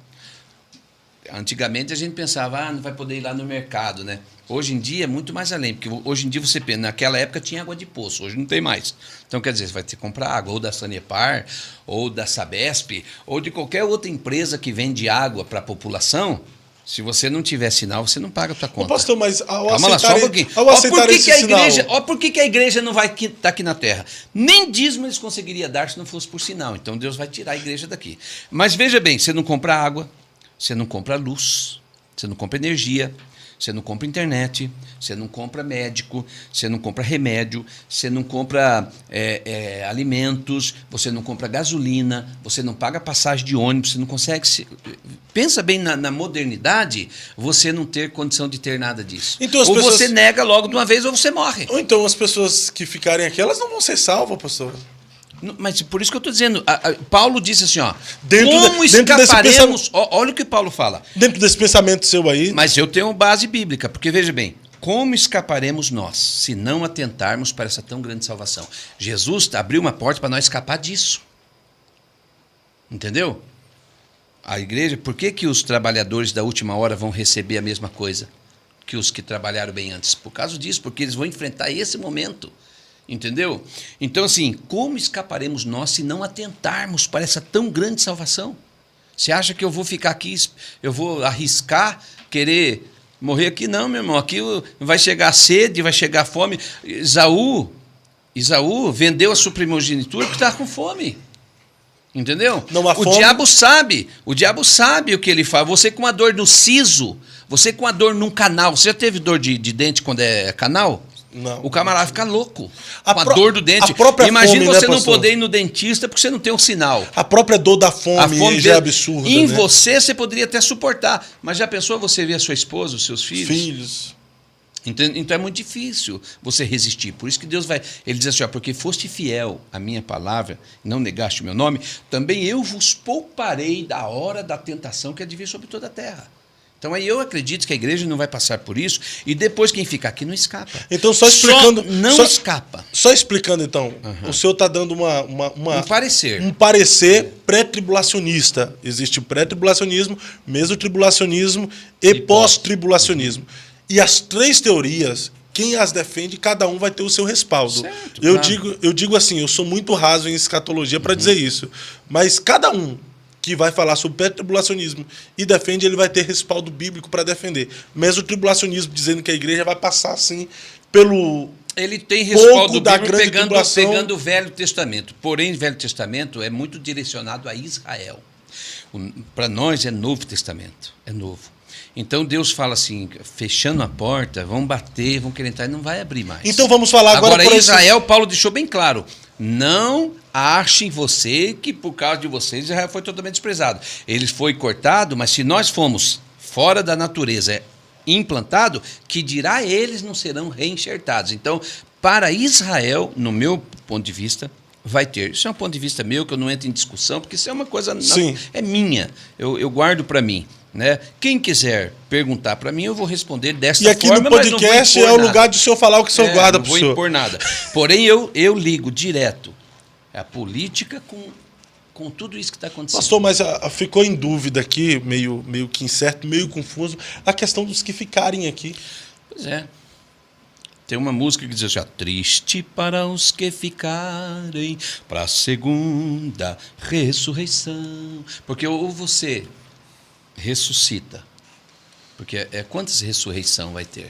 antigamente a gente pensava, não vai poder ir lá no mercado, né? Hoje em dia é muito mais além, porque hoje em dia você pensa, naquela época tinha água de poço, hoje não tem mais. Então, quer dizer, você vai ter que comprar água ou da Sanepar, ou da Sabesp, ou de qualquer outra empresa que vende água para a população. Se você não tiver sinal, você não paga a sua conta.
Pastor, mas ao
Calma lá, só um pouquinho. Olha por que a igreja não vai estar aqui na terra. Nem dízimo eles conseguiriam dar se não fosse por sinal. Então Deus vai tirar a igreja daqui. Mas veja bem, você não compra água, você não compra luz, você não compra energia, você não compra internet, você não compra médico, você não compra remédio, você não compra alimentos, você não compra gasolina, você não paga passagem de ônibus, você não consegue... Pensa bem na modernidade, você não ter condição de ter nada disso. Então, ou você nega logo de uma vez ou você morre.
Ou então as pessoas que ficarem aqui, elas não vão ser salvas, pastor.
Mas por isso que eu estou dizendo, Paulo disse assim, ó, como escaparemos... Olha o que Paulo fala.
Dentro desse pensamento seu aí...
Mas eu tenho base bíblica, porque veja bem, como escaparemos nós, se não atentarmos para essa tão grande salvação? Jesus abriu uma porta para nós escapar disso. Entendeu? A igreja, por que os trabalhadores da última hora vão receber a mesma coisa que os que trabalharam bem antes? Por causa disso, porque eles vão enfrentar esse momento. Entendeu? Então, assim, como escaparemos nós se não atentarmos para essa tão grande salvação? Você acha que eu vou ficar aqui, eu vou arriscar, querer morrer aqui? Não, meu irmão, aqui vai chegar sede, vai chegar fome. Esaú vendeu a sua primogenitura porque estava com fome. Entendeu? O diabo sabe o que ele faz. Você com uma dor no siso, você com uma dor num canal. Você já teve dor de dente quando é canal?
Não.
O camarada fica louco com a dor do dente. Imagina você não poder ir no dentista porque você não tem um sinal.
A própria dor da fome já é absurda.
Em você poderia até suportar. Mas já pensou você ver a sua esposa, os seus filhos? Então é muito difícil você resistir. Por isso que Deus vai... Ele diz assim, porque foste fiel à minha palavra, não negaste o meu nome, também eu vos pouparei da hora da tentação que há de vir sobre toda a terra. Então aí eu acredito que a igreja não vai passar por isso e depois quem fica aqui não escapa.
Então só explicando...
escapa.
Só explicando então, o senhor está dando um
parecer.
Um parecer pré-tribulacionista. Existe o pré-tribulacionismo, mesotribulacionismo e pós-tribulacionismo. E as três teorias, quem as defende, cada um vai ter o seu respaldo.
Certo,
eu digo assim, eu sou muito raso em escatologia para dizer isso, mas cada um que vai falar sobre pré-tribulacionismo e defende, ele vai ter respaldo bíblico para defender. Mesmo o tribulacionismo dizendo que a igreja vai passar assim pelo...
Ele tem respaldo bíblico pegando o Velho Testamento. Porém, o Velho Testamento é muito direcionado a Israel. Para nós é Novo Testamento, é novo. Então Deus fala assim, fechando a porta, vão bater, vão querer entrar e não vai abrir mais.
Então vamos falar agora...
Agora Israel, Paulo deixou bem claro, não achem você que por causa de vocês Israel foi totalmente desprezado. Ele foi cortado, mas se nós fomos fora da natureza implantado, que dirá eles não serão reenxertados. Então, para Israel, no meu ponto de vista, vai ter. Isso é um ponto de vista meu, que eu não entro em discussão, porque isso é uma coisa... É minha. Eu guardo para mim. Né? Quem quiser perguntar para mim, eu vou responder desta
E aqui
forma,
no podcast é o lugar do senhor falar o que o senhor guarda para o senhor.
Não vou impor nada. Porém, eu ligo direto a política com tudo isso que está acontecendo.
Pastor, mas ficou em dúvida aqui, meio que incerto, meio confuso, a questão dos que ficarem aqui.
Pois é. Tem uma música que diz assim, ó, triste para os que ficarem para a segunda ressurreição. Porque ou você ressuscita, porque quantas ressurreição vai ter?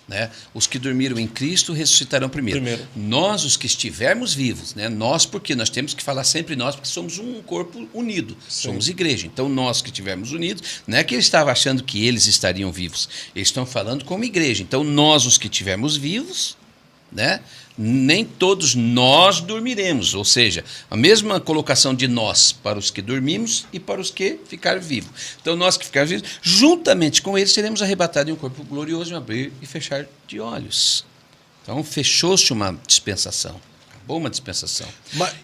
Né? Os que dormiram em Cristo ressuscitarão primeiro. Nós, os que estivermos vivos, né? Nós, porque nós temos que falar sempre nós, porque somos um corpo unido, somos igreja. Então, nós que estivermos unidos, não é que ele estava achando que eles estariam vivos, eles estão falando como igreja. Então, nós, os que estivermos vivos, né? Nem todos nós dormiremos, ou seja, a mesma colocação de nós para os que dormimos e para os que ficaram vivos. Então, nós que ficarmos vivos, juntamente com eles, seremos arrebatados em um corpo glorioso, em abrir e fechar de olhos. Então, fechou-se uma dispensação. Acabou uma dispensação.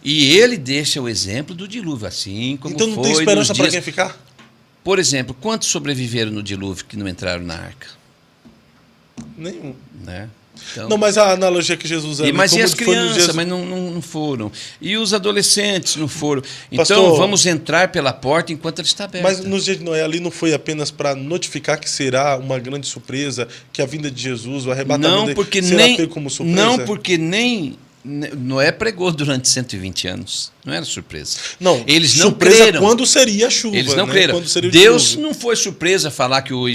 E ele deixa o exemplo do dilúvio, assim como foi.
Então não tem esperança para quem ficar?
Por exemplo, quantos sobreviveram no dilúvio que não entraram na arca?
Nenhum.
Né? Então,
não, mas a analogia que Jesus era...
Mas e as crianças, mas não foram. E os adolescentes não foram. Então, Pastor, vamos entrar pela porta enquanto ela está aberta.
Mas nos dias de Noé ali não foi apenas para notificar que será uma grande surpresa, que a vinda de Jesus, o arrebatamento dele, será pego como surpresa?
Não, porque nem... Noé pregou durante 120 anos. Não era surpresa.
Não,
eles não
surpresa
creram.
Quando seria a chuva.
Eles não creram. Deus não foi surpresa falar que o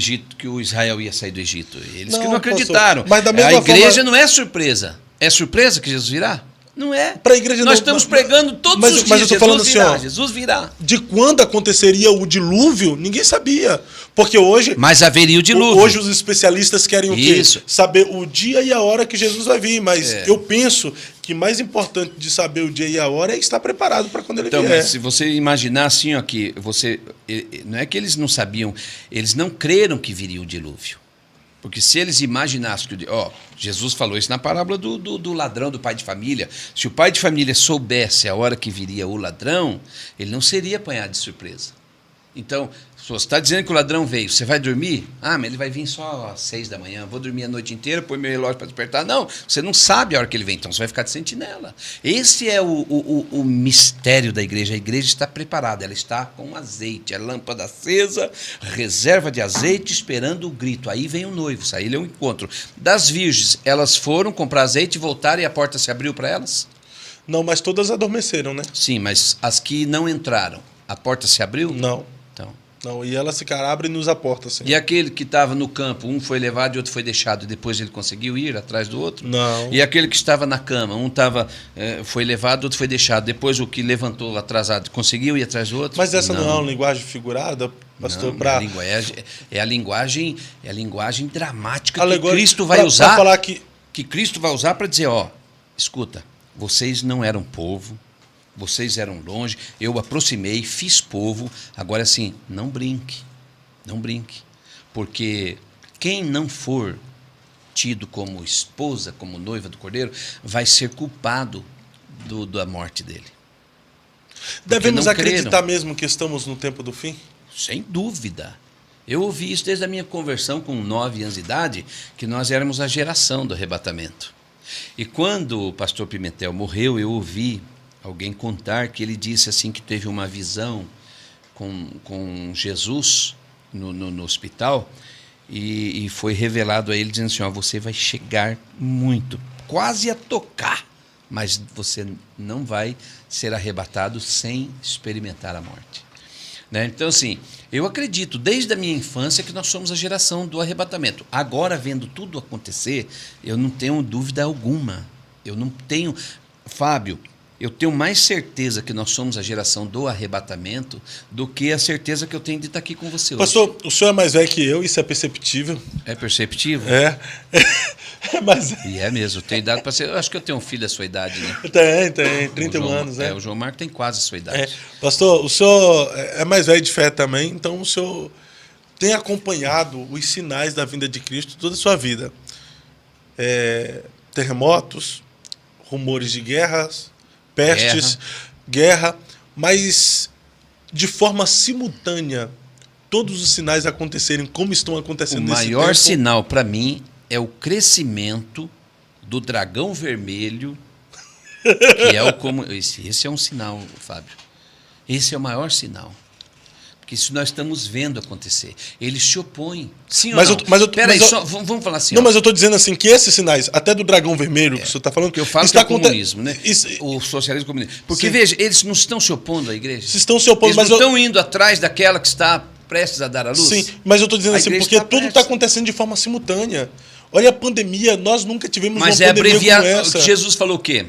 Israel ia sair do Egito. Eles que não acreditaram.
Mas da mesma
a igreja
forma...
não é surpresa. É surpresa que Jesus virá? Não é.
Pra igreja
Nós estamos pregando todos os dias.
Mas eu tô falando assim, ó,
Jesus virá.
De quando aconteceria o dilúvio, ninguém sabia. Porque hoje...
Mas haveria o dilúvio.
Hoje os especialistas querem o quê? Saber o dia e a hora que Jesus vai vir. Mas eu penso que mais importante de saber o dia e a hora é estar preparado para quando ele vier.
Então, se você imaginar assim, ó, que você... Não é que eles não sabiam, eles não creram que viria o dilúvio. Porque se eles imaginassem que... Jesus falou isso na parábola do ladrão, do pai de família. Se o pai de família soubesse a hora que viria o ladrão, ele não seria apanhado de surpresa. Então, se você está dizendo que o ladrão veio, você vai dormir? Ah, mas ele vai vir só às 6 da manhã, vou dormir a noite inteira, põe meu relógio para despertar. Não, você não sabe a hora que ele vem, então você vai ficar de sentinela. Esse é o mistério da igreja. A igreja está preparada, ela está com azeite, a lâmpada acesa, reserva de azeite, esperando o grito. Aí vem o noivo, aí ele é um encontro. Das virgens, elas foram comprar azeite, voltaram e a porta se abriu para elas?
Não, mas todas adormeceram, né?
Sim, mas as que não entraram, a porta se abriu?
Não. Não, e elas ficaram, abrem-nos a porta, assim.
E aquele que estava no campo, um foi levado e outro foi deixado, e depois ele conseguiu ir atrás do outro?
Não.
E aquele que estava na cama, um foi levado, outro foi deixado, depois o que levantou atrasado conseguiu ir atrás do outro?
Mas essa não é uma linguagem figurada, pastor?
Não, é a linguagem dramática
que
Cristo vai usar.
Pra falar que
Cristo vai usar para dizer, escuta, vocês não eram povo, vocês eram longe, eu aproximei, fiz povo, agora assim, não brinque, porque quem não for tido como esposa, como noiva do Cordeiro, vai ser culpado da morte dele.
Devemos acreditar mesmo que estamos no tempo do fim?
Sem dúvida. Eu ouvi isso desde a minha conversão com 9 anos de idade, que nós éramos a geração do arrebatamento. E quando o pastor Pimentel morreu, eu ouvi alguém contar que ele disse assim que teve uma visão com Jesus no hospital e foi revelado a ele dizendo assim, você vai chegar muito, quase a tocar, mas você não vai ser arrebatado sem experimentar a morte. Né? Então, assim, eu acredito desde a minha infância que nós somos a geração do arrebatamento. Agora, vendo tudo acontecer, eu não tenho dúvida alguma. Fábio, eu tenho mais certeza que nós somos a geração do arrebatamento do que a certeza que eu tenho de estar aqui com você hoje.
Pastor, o senhor é mais velho que eu, isso é perceptível.
É perceptível?
É.
E é mesmo, eu tenho idade para ser... Eu acho que eu tenho um filho da sua idade, né?
Tem, 31 anos, né?
O João Marco tem quase a sua idade.
Pastor, o senhor é mais velho de fé também, então o senhor tem acompanhado os sinais da vinda de Cristo toda a sua vida. Terremotos, rumores de guerras, pestes, guerra, mas de forma simultânea, todos os sinais acontecerem como estão acontecendo
O
nesse tempo...
maior sinal para mim é o crescimento do dragão vermelho, que é o como esse é um sinal, Fábio. Esse é o maior sinal. Porque isso nós estamos vendo acontecer. Ele se opõe. Sim ou não? Peraí, vamos falar assim.
Não, mas eu estou dizendo assim, que esses sinais, até do dragão vermelho, que você está falando...
Que eu falo que é o comunismo, né? O socialismo comunista. Porque, veja, eles não estão se opondo à igreja.
Se estão se opondo,
eles não estão indo atrás daquela que está prestes a dar à luz.
Sim, mas eu estou dizendo assim, porque tudo está acontecendo de forma simultânea. Olha a pandemia, nós nunca tivemos uma pandemia como essa.
Jesus falou o quê?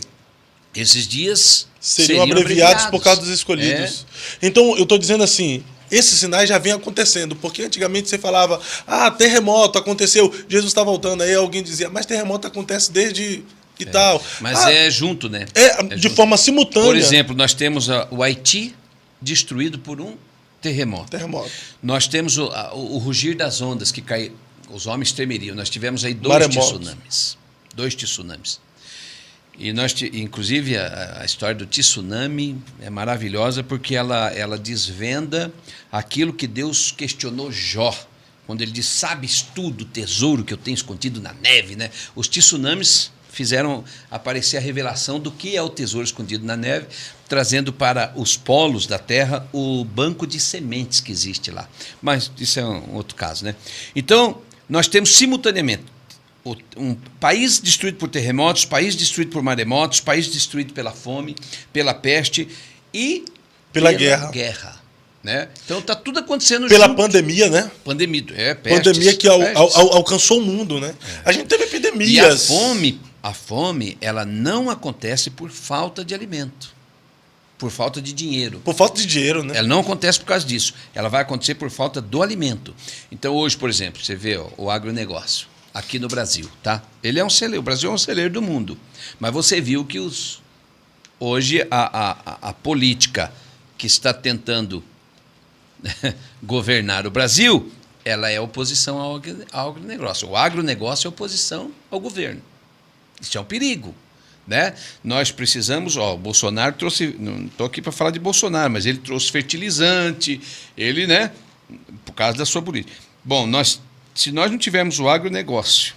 Esses dias
seriam abreviados por causa dos escolhidos. Então, eu estou dizendo assim... Esses sinais já vêm acontecendo, porque antigamente você falava, terremoto aconteceu, Jesus está voltando, aí alguém dizia, mas terremoto acontece desde e tal.
Mas é junto, né?
De forma simultânea.
Por exemplo, nós temos o Haiti destruído por um terremoto. Nós temos o rugir das ondas, que cai, os homens tremeriam. Nós tivemos aí dois tsunamis. E nós, inclusive, a história do tsunami é maravilhosa porque ela desvenda aquilo que Deus questionou Jó, quando ele diz, sabes tu do tesouro que eu tenho escondido na neve, né? Os tsunamis fizeram aparecer a revelação do que é o tesouro escondido na neve, trazendo para os polos da terra o banco de sementes que existe lá. Mas isso é um outro caso, né? Então, nós temos simultaneamente um país destruído por terremotos, país destruído por maremotos, país destruído pela fome, pela peste e
pela guerra.
Né? Então está tudo acontecendo
pela pandemia, né?
Pandemia
que alcançou o mundo, né? A gente teve epidemias.
E a fome, ela não acontece por falta de alimento, por falta de dinheiro.
Por falta de dinheiro, né?
Ela não acontece por causa disso. Ela vai acontecer por falta do alimento. Então hoje, por exemplo, você vê o agronegócio. Aqui no Brasil, tá? Ele é um celeiro, o Brasil é um celeiro do mundo. Mas você viu que hoje a política que está tentando governar o Brasil, ela é oposição ao agronegócio. O agronegócio é oposição ao governo. Isso é um perigo, né? Nós precisamos, o Bolsonaro trouxe, não estou aqui para falar de Bolsonaro, mas ele trouxe fertilizante, ele, né? Por causa da sua política. Bom, se nós não tivermos o agronegócio,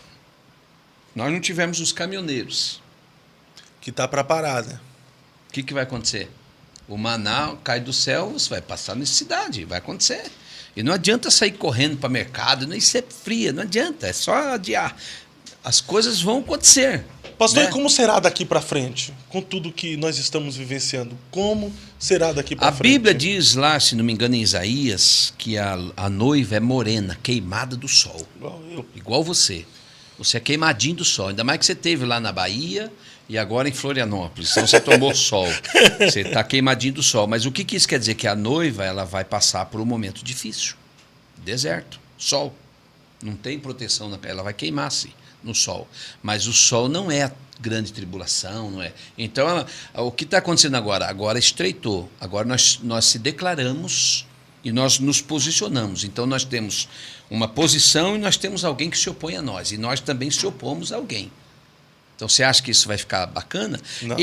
nós não tivermos os caminhoneiros.
Que está para parar, né?
O que vai acontecer? O maná cai do céu, você vai passar necessidade, vai acontecer. E não adianta sair correndo para o mercado, nem ser fria, não adianta, é só adiar. As coisas vão acontecer.
Pastor,
né?
E como será daqui para frente? Com tudo que nós estamos vivenciando, como será daqui para frente?
A Bíblia diz lá, se não me engano, em Isaías, que a noiva é morena, queimada do sol. Igual você. Você é queimadinho do sol. Ainda mais que você teve lá na Bahia e agora em Florianópolis. Então você tomou sol. Você está queimadinho do sol. Mas o que isso quer dizer? Que a noiva ela vai passar por um momento difícil. Deserto. Sol. Não tem proteção na pele. Ela vai queimar-se no sol. Mas o sol não é a grande tribulação, não é? Então, o que está acontecendo agora? Agora estreitou. Agora nós se declaramos e nós nos posicionamos. Então, nós temos uma posição e nós temos alguém que se opõe a nós. E nós também se opomos a alguém. Então, você acha que isso vai ficar bacana? Não.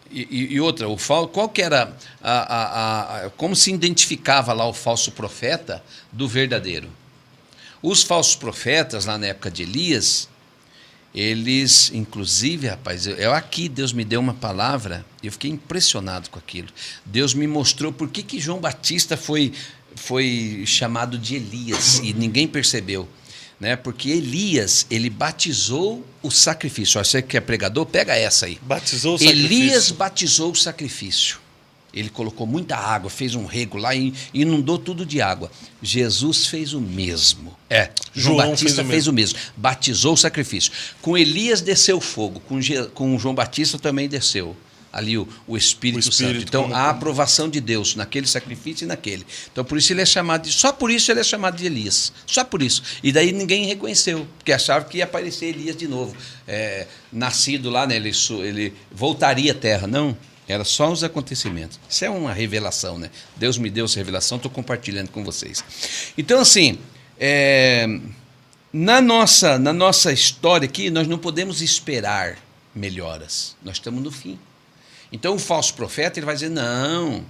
E outra, qual que era como se identificava lá o falso profeta do verdadeiro? Os falsos profetas, lá na época de Elias, eles, inclusive, rapaz, Deus me deu uma palavra, eu fiquei impressionado com aquilo. Deus me mostrou por que João Batista foi chamado de Elias e ninguém percebeu. Né? Porque Elias, ele batizou o sacrifício. Você que é pregador, pega essa aí.
Batizou o sacrifício.
Elias batizou o sacrifício. Ele colocou muita água, fez um rego lá e inundou tudo de água. Jesus fez o mesmo. João Batista fez o mesmo. Batizou o sacrifício. Com Elias desceu fogo, com João Batista também desceu ali o Espírito Santo. Então, a aprovação de Deus naquele sacrifício e naquele. Então, por isso ele é chamado só por isso ele é chamado de Elias. Só por isso. E daí ninguém reconheceu, porque achava que ia aparecer Elias de novo. Nascido lá, né, ele voltaria à terra. Não. Era só os acontecimentos. Isso é uma revelação, né? Deus me deu essa revelação, estou compartilhando com vocês. Então, assim, na nossa história aqui, nós não podemos esperar melhoras. Nós estamos no fim. Então, o falso profeta ele vai dizer, não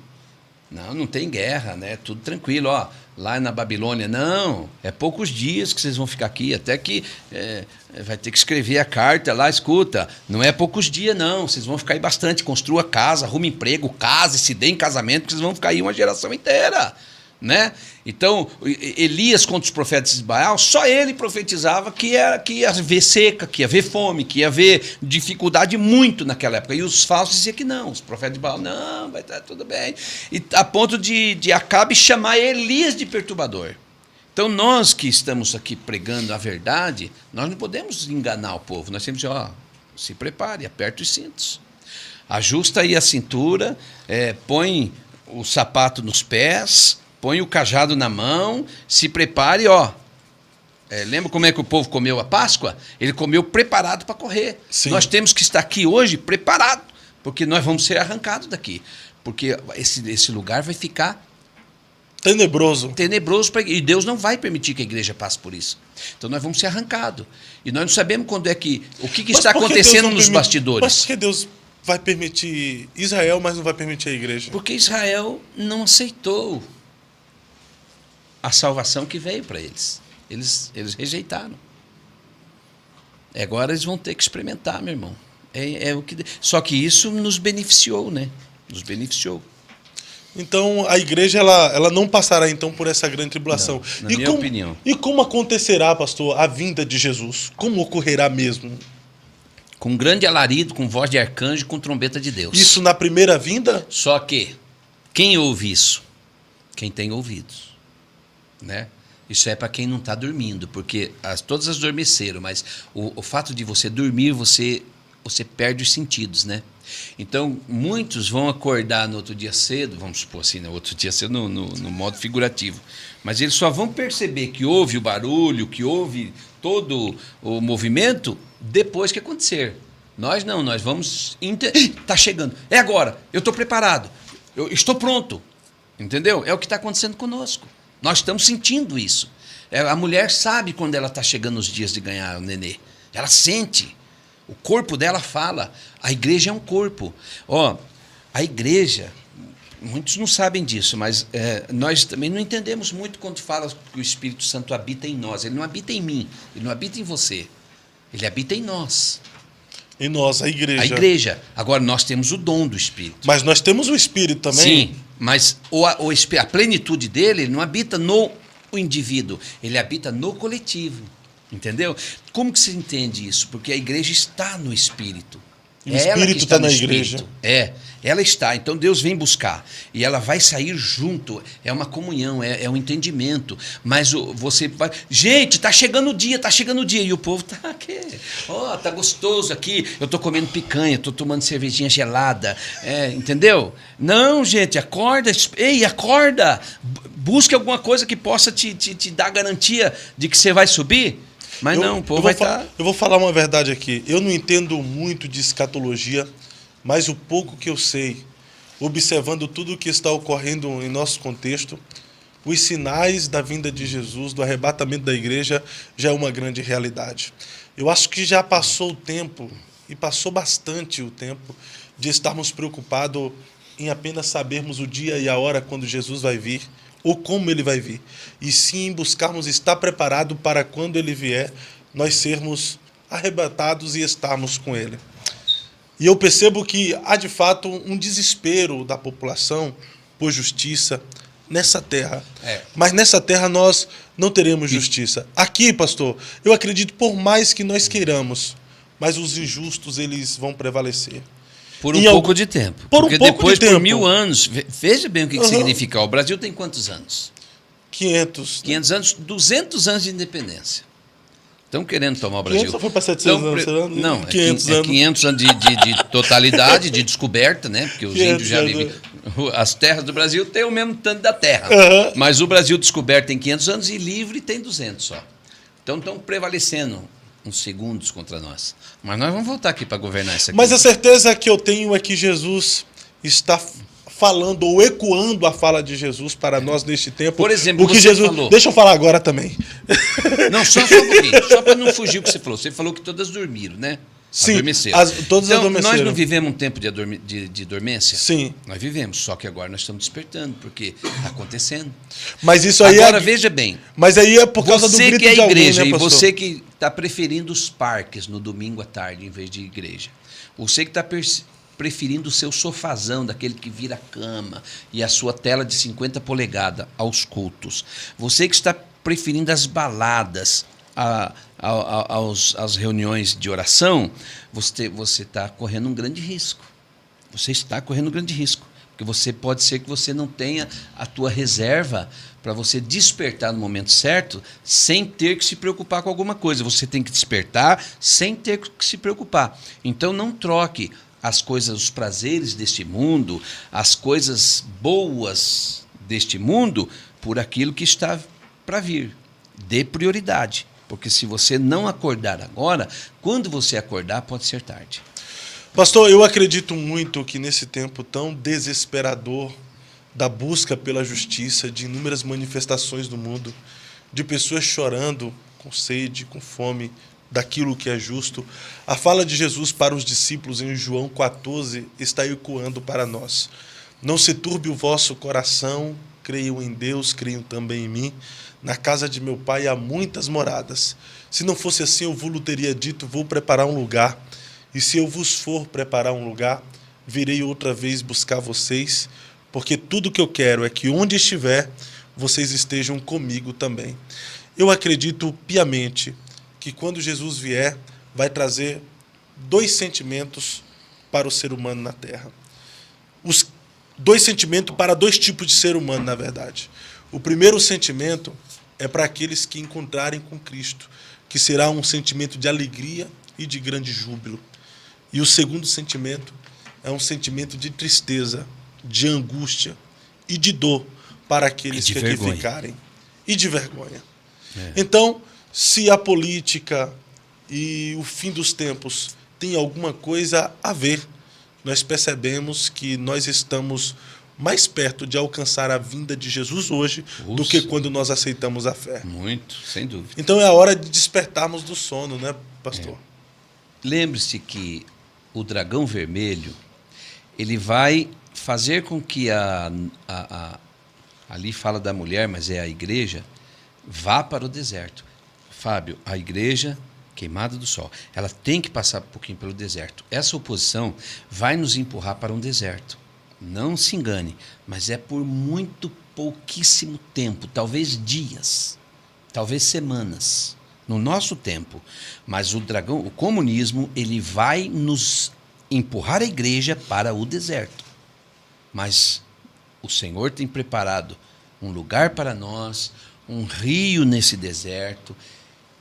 tem guerra, né? Tudo tranquilo. lá na Babilônia. Não, é poucos dias que vocês vão ficar aqui, até que vai ter que escrever a carta lá, escuta, não é poucos dias não, vocês vão ficar aí bastante, construa casa, arrume emprego, case, se dê em casamento, que vocês vão ficar aí uma geração inteira. Né? Então, Elias contra os profetas de Baal, só ele profetizava que ia haver seca, que ia haver fome, que ia haver dificuldade muito naquela época. E os falsos diziam que não, os profetas de Baal, não, vai estar tudo bem. E a ponto de Acabe chamar Elias de perturbador. Então, nós que estamos aqui pregando a verdade, nós não podemos enganar o povo. Nós temos que dizer, se prepare, aperta os cintos. Ajusta aí a cintura, põe o sapato nos pés, põe o cajado na mão, se prepare, lembra como é que o povo comeu a Páscoa? Ele comeu preparado para correr. Sim. Nós temos que estar aqui hoje preparado, porque nós vamos ser arrancados daqui. Porque esse lugar vai ficar
tenebroso.
E Deus não vai permitir que a igreja passe por isso. Então nós vamos ser arrancados. E nós não sabemos quando o que está acontecendo nos bastidores.
Mas por que Deus vai permitir Israel, mas não vai permitir a igreja?
Porque Israel não aceitou a salvação que veio para eles. Eles rejeitaram. Agora eles vão ter que experimentar, meu irmão. Só que isso nos beneficiou, né? Nos beneficiou.
Então a igreja ela não passará então por essa grande tribulação.
Não, na minha opinião.
E como acontecerá, pastor, a vinda de Jesus? Como ocorrerá mesmo?
Com grande alarido, com voz de arcanjo, com trombeta de Deus.
Isso na primeira vinda?
Só que quem ouve isso? Quem tem ouvidos. Né? Isso é para quem não está dormindo, porque todas adormeceram, mas o fato de você dormir, você perde os sentidos, né? Então, muitos vão acordar no outro dia cedo, vamos supor assim, no outro dia cedo no modo figurativo, mas eles só vão perceber que houve o barulho, que houve todo o movimento depois que acontecer. Nós não, nós vamos... Está chegando, é agora, eu estou preparado, eu estou pronto, entendeu? É o que está acontecendo conosco. Nós estamos sentindo isso. A mulher sabe quando ela está chegando os dias de ganhar o nenê. Ela sente. O corpo dela fala. A igreja é um corpo. A igreja, muitos não sabem disso, mas nós também não entendemos muito quando fala que o Espírito Santo habita em nós. Ele não habita em mim, ele não habita em você. Ele habita em nós.
Em nós, a igreja.
A igreja. Agora, nós temos o dom do Espírito.
Mas nós temos o Espírito também.
Sim, mas a plenitude dele ele não habita no indivíduo, ele habita no coletivo. Entendeu? Como que se entende isso? Porque a igreja está no Espírito.
O Espírito está na igreja.
Ela está. Então Deus vem buscar. E ela vai sair junto. É uma comunhão, é um entendimento. Mas você vai... Gente, está chegando o dia. E o povo está aqui. Está gostoso aqui. Eu estou comendo picanha, estou tomando cervejinha gelada. Entendeu? Não, gente, acorda. Ei, acorda. Busque alguma coisa que possa te dar garantia de que você vai subir. Mas o povo vai estar...
Eu vou falar uma verdade aqui. Eu não entendo muito de escatologia, mas o pouco que eu sei, observando tudo o que está ocorrendo em nosso contexto, os sinais da vinda de Jesus, do arrebatamento da igreja, já é uma grande realidade. Eu acho que já passou o tempo, e passou bastante o tempo, de estarmos preocupados em apenas sabermos o dia e a hora quando Jesus vai vir, ou como ele vai vir, e sim buscarmos estar preparado para quando ele vier, nós sermos arrebatados e estarmos com ele. E eu percebo que há de fato um desespero da população por justiça nessa terra. Mas nessa terra nós não teremos justiça. Aqui, pastor, eu acredito por mais que nós queiramos, mas os injustos eles vão prevalecer.
Por um pouco de tempo. Porque depois, por 1000 anos, veja bem o que significa. O Brasil tem quantos anos?
500.
500 anos, 200 anos de independência. Estão querendo tomar o Brasil.
500 foi para 700 anos?
Não, 500 anos de totalidade, de descoberta, né? Porque os índios já vivem... As terras do Brasil têm o mesmo tanto da terra. Mas o Brasil descoberto tem 500 anos e livre tem 200 só. Então estão prevalecendo uns segundos contra nós. Mas nós vamos voltar aqui para governar isso aqui.
Mas a certeza que eu tenho é que Jesus está falando ou ecoando a fala de Jesus para nós neste tempo.
Por exemplo,
o que
você
Jesus
falou.
Deixa eu falar agora também.
Não, só um pouquinho, só para não fugir o que você falou. Você falou que todas dormiram, né?
Sim,
adormeceram.
todas
então,
adormeceram.
nós não vivemos um tempo de dormência?
Sim.
Nós vivemos, só que agora nós estamos despertando, porque está acontecendo.
Mas isso aí
agora, veja bem.
Mas aí é por causa do grito
que é
de alguém,
igreja,
né,
e
pastor?
você que está preferindo os parques no domingo à tarde em vez de igreja. Você que está preferindo o seu sofazão, daquele que vira cama, e a sua tela de 50 polegadas aos cultos. Você que está preferindo as baladas às reuniões de oração, você está correndo um grande risco. Você está correndo um grande risco. Porque pode ser que você não tenha a tua reserva para você despertar no momento certo sem ter que se preocupar com alguma coisa. Você tem que despertar sem ter que se preocupar. Então não troque as coisas, os prazeres deste mundo, as coisas boas deste mundo por aquilo que está para vir. Dê prioridade. Porque se você não acordar agora, quando você acordar, pode ser tarde.
Pastor, eu acredito muito que nesse tempo tão desesperador da busca pela justiça, de inúmeras manifestações do mundo, de pessoas chorando com sede, com fome, daquilo que é justo, a fala de Jesus para os discípulos em João 14 está ecoando para nós. Não se turbe o vosso coração, creiam em Deus, creiam também em mim. Na casa de meu pai há muitas moradas. Se não fosse assim, eu vos teria dito, vou preparar um lugar. E se eu vos for preparar um lugar, virei outra vez buscar vocês, porque tudo que eu quero é que onde estiver, vocês estejam comigo também. Eu acredito piamente que quando Jesus vier, vai trazer 2 sentimentos para o ser humano na Terra. Os 2 sentimentos para 2 tipos de ser humano, na verdade. O primeiro sentimento é para aqueles que encontrarem com Cristo, que será um sentimento de alegria e de grande júbilo. E o segundo sentimento é um sentimento de tristeza, de angústia e de dor para aqueles que aqui ficarem. E de vergonha. Então, se a política e o fim dos tempos tem alguma coisa a ver, nós percebemos que nós estamos mais perto de alcançar a vinda de Jesus hoje do que quando nós aceitamos a fé.
Muito, sem dúvida.
Então é a hora de despertarmos do sono, né, pastor?
Lembre-se que o dragão vermelho, ele vai fazer com que ali fala da mulher, mas é a igreja, vá para o deserto. Fábio, a igreja queimada do sol, ela tem que passar um pouquinho pelo deserto. Essa oposição vai nos empurrar para um deserto. Não se engane, mas é por muito pouquíssimo tempo, talvez dias, talvez semanas, no nosso tempo. Mas o dragão, o comunismo, ele vai nos empurrar a igreja para o deserto. Mas o Senhor tem preparado um lugar para nós, um rio nesse deserto.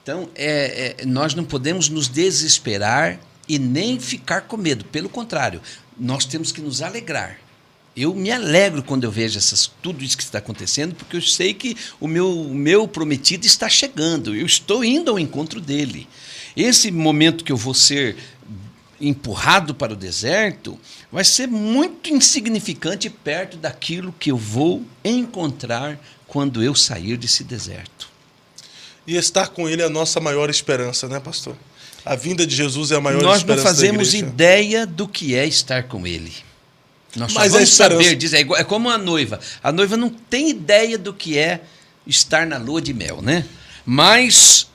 Então, nós não podemos nos desesperar e nem ficar com medo. Pelo contrário, nós temos que nos alegrar. Eu me alegro quando eu vejo tudo isso que está acontecendo, porque eu sei que o meu prometido está chegando. Eu estou indo ao encontro dele. Esse momento que eu vou ser empurrado para o deserto vai ser muito insignificante perto daquilo que eu vou encontrar quando eu sair desse deserto.
E estar com ele é a nossa maior esperança, né, pastor? A vinda de Jesus é a maior
Nós
esperança
não fazemos
da igreja.
ideia do que é estar com ele. Nós só
Mas
vamos
a esperança...
saber, é como a noiva. A noiva não tem ideia do que é estar na lua de mel, né? Mas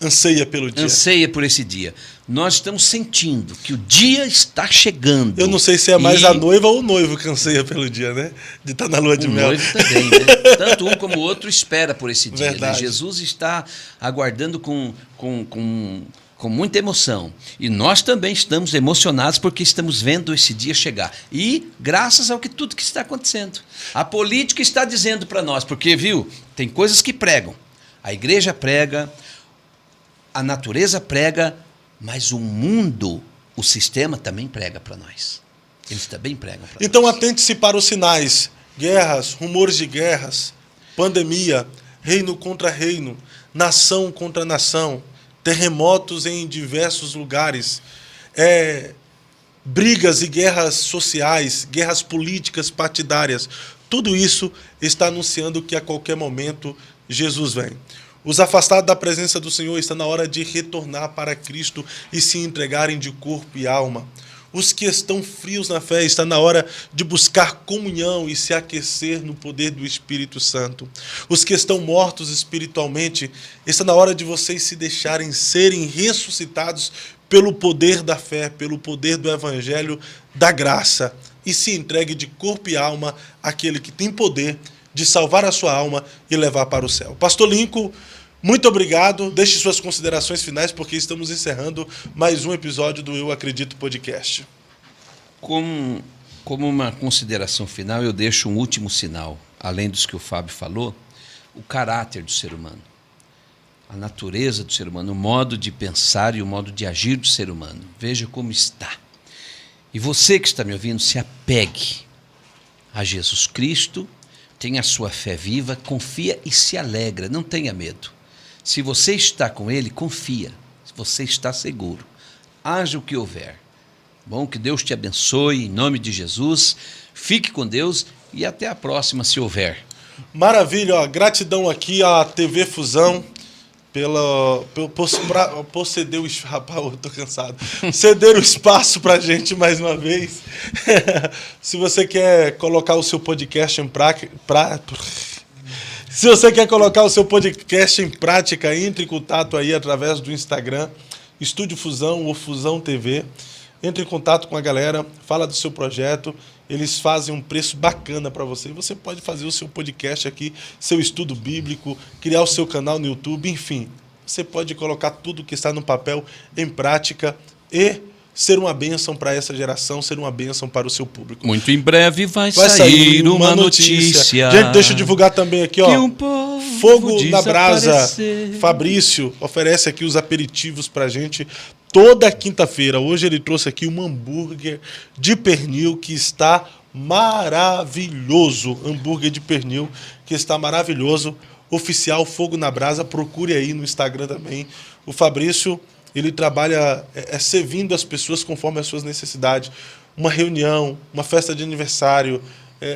anseia pelo dia.
Anseia por esse dia. Nós estamos sentindo que o dia está chegando.
Eu não sei se é mais a noiva ou o noivo que anseia pelo dia, né? De estar na lua de mel.
O noivo também, né? Tanto um como o outro espera por esse dia. Né? Jesus está aguardando com muita emoção. E nós também estamos emocionados porque estamos vendo esse dia chegar. E graças ao que tudo que está acontecendo. A política está dizendo para nós, porque, viu, tem coisas que pregam. A igreja prega, a natureza prega, mas o mundo, o sistema também prega para nós. Eles também pregam para nós.
Então atente-se para os sinais. Guerras, rumores de guerras, pandemia, reino contra reino, nação contra nação, terremotos em diversos lugares, brigas e guerras sociais, guerras políticas, partidárias. Tudo isso está anunciando que a qualquer momento Jesus vem. Os afastados da presença do Senhor está na hora de retornar para Cristo e se entregarem de corpo e alma. Os que estão frios na fé está na hora de buscar comunhão e se aquecer no poder do Espírito Santo. Os que estão mortos espiritualmente está na hora de vocês se deixarem serem ressuscitados pelo poder da fé, pelo poder do Evangelho da graça, e se entregue de corpo e alma àquele que tem poder de salvar a sua alma e levar para o céu. Pastor Lincoln, muito obrigado. Deixe suas considerações finais, porque estamos encerrando mais um episódio do Eu Acredito Podcast.
Como uma consideração final, eu deixo um último sinal, além dos que o Fábio falou, o caráter do ser humano, a natureza do ser humano, o modo de pensar e o modo de agir do ser humano. Veja como está. E você que está me ouvindo, se apegue a Jesus Cristo, tenha a sua fé viva, confia e se alegra, não tenha medo. Se você está com Ele, confia, você está seguro. Haja o que houver. Bom, que Deus te abençoe, em nome de Jesus. Fique com Deus e até a próxima, se houver.
Maravilha, ó, gratidão aqui à TV Fusão por ceder o espaço. Rapaz, eu tô cansado. Ceder o espaço pra gente mais uma vez. Se você quer colocar o seu podcast em Se você quer colocar o seu podcast em prática, entre em contato aí através do Instagram, Estúdio Fusão ou Fusão TV. Entre em contato com a galera, fala do seu projeto, eles fazem um preço bacana para você. Você pode fazer o seu podcast aqui, seu estudo bíblico, criar o seu canal no YouTube, enfim. Você pode colocar tudo que está no papel em prática e ser uma bênção para essa geração, ser uma bênção para o seu público.
Muito em breve vai sair uma notícia.
Gente, deixa eu divulgar também aqui, ó. Fogo na Brasa. Fabrício oferece aqui os aperitivos pra gente toda quinta-feira. Hoje ele trouxe aqui um hambúrguer de pernil que está maravilhoso. Hambúrguer de pernil que está maravilhoso. Oficial Fogo na Brasa. Procure aí no Instagram também. O Fabrício, ele trabalha servindo as pessoas conforme as suas necessidades. Uma reunião, uma festa de aniversário,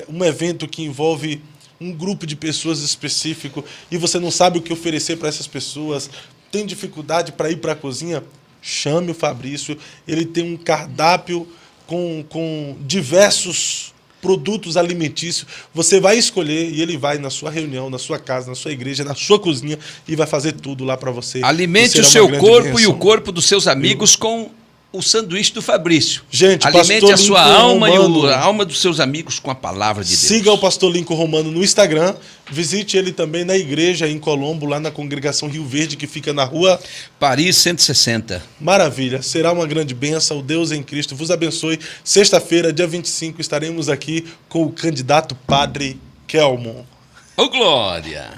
um evento que envolve um grupo de pessoas específico e você não sabe o que oferecer para essas pessoas, tem dificuldade para ir para a cozinha, chame o Fabrício. Ele tem um cardápio com diversos produtos alimentícios. Você vai escolher e ele vai na sua reunião, na sua casa, na sua igreja, na sua cozinha e vai fazer tudo lá para você.
Alimente o seu corpo e o corpo dos seus amigos com o sanduíche do Fabrício.
Gente,
alimente a sua alma
Romano,
e a alma dos seus amigos com a palavra de Deus.
Siga o Pastor Lincoln Romano no Instagram. Visite ele também na igreja em Colombo, lá na congregação Rio Verde, que fica na rua
Paris 160.
Maravilha. Será uma grande bênção. O Deus em Cristo vos abençoe. Sexta-feira, dia 25, estaremos aqui com o candidato Padre Kelmon.
Ô, glória!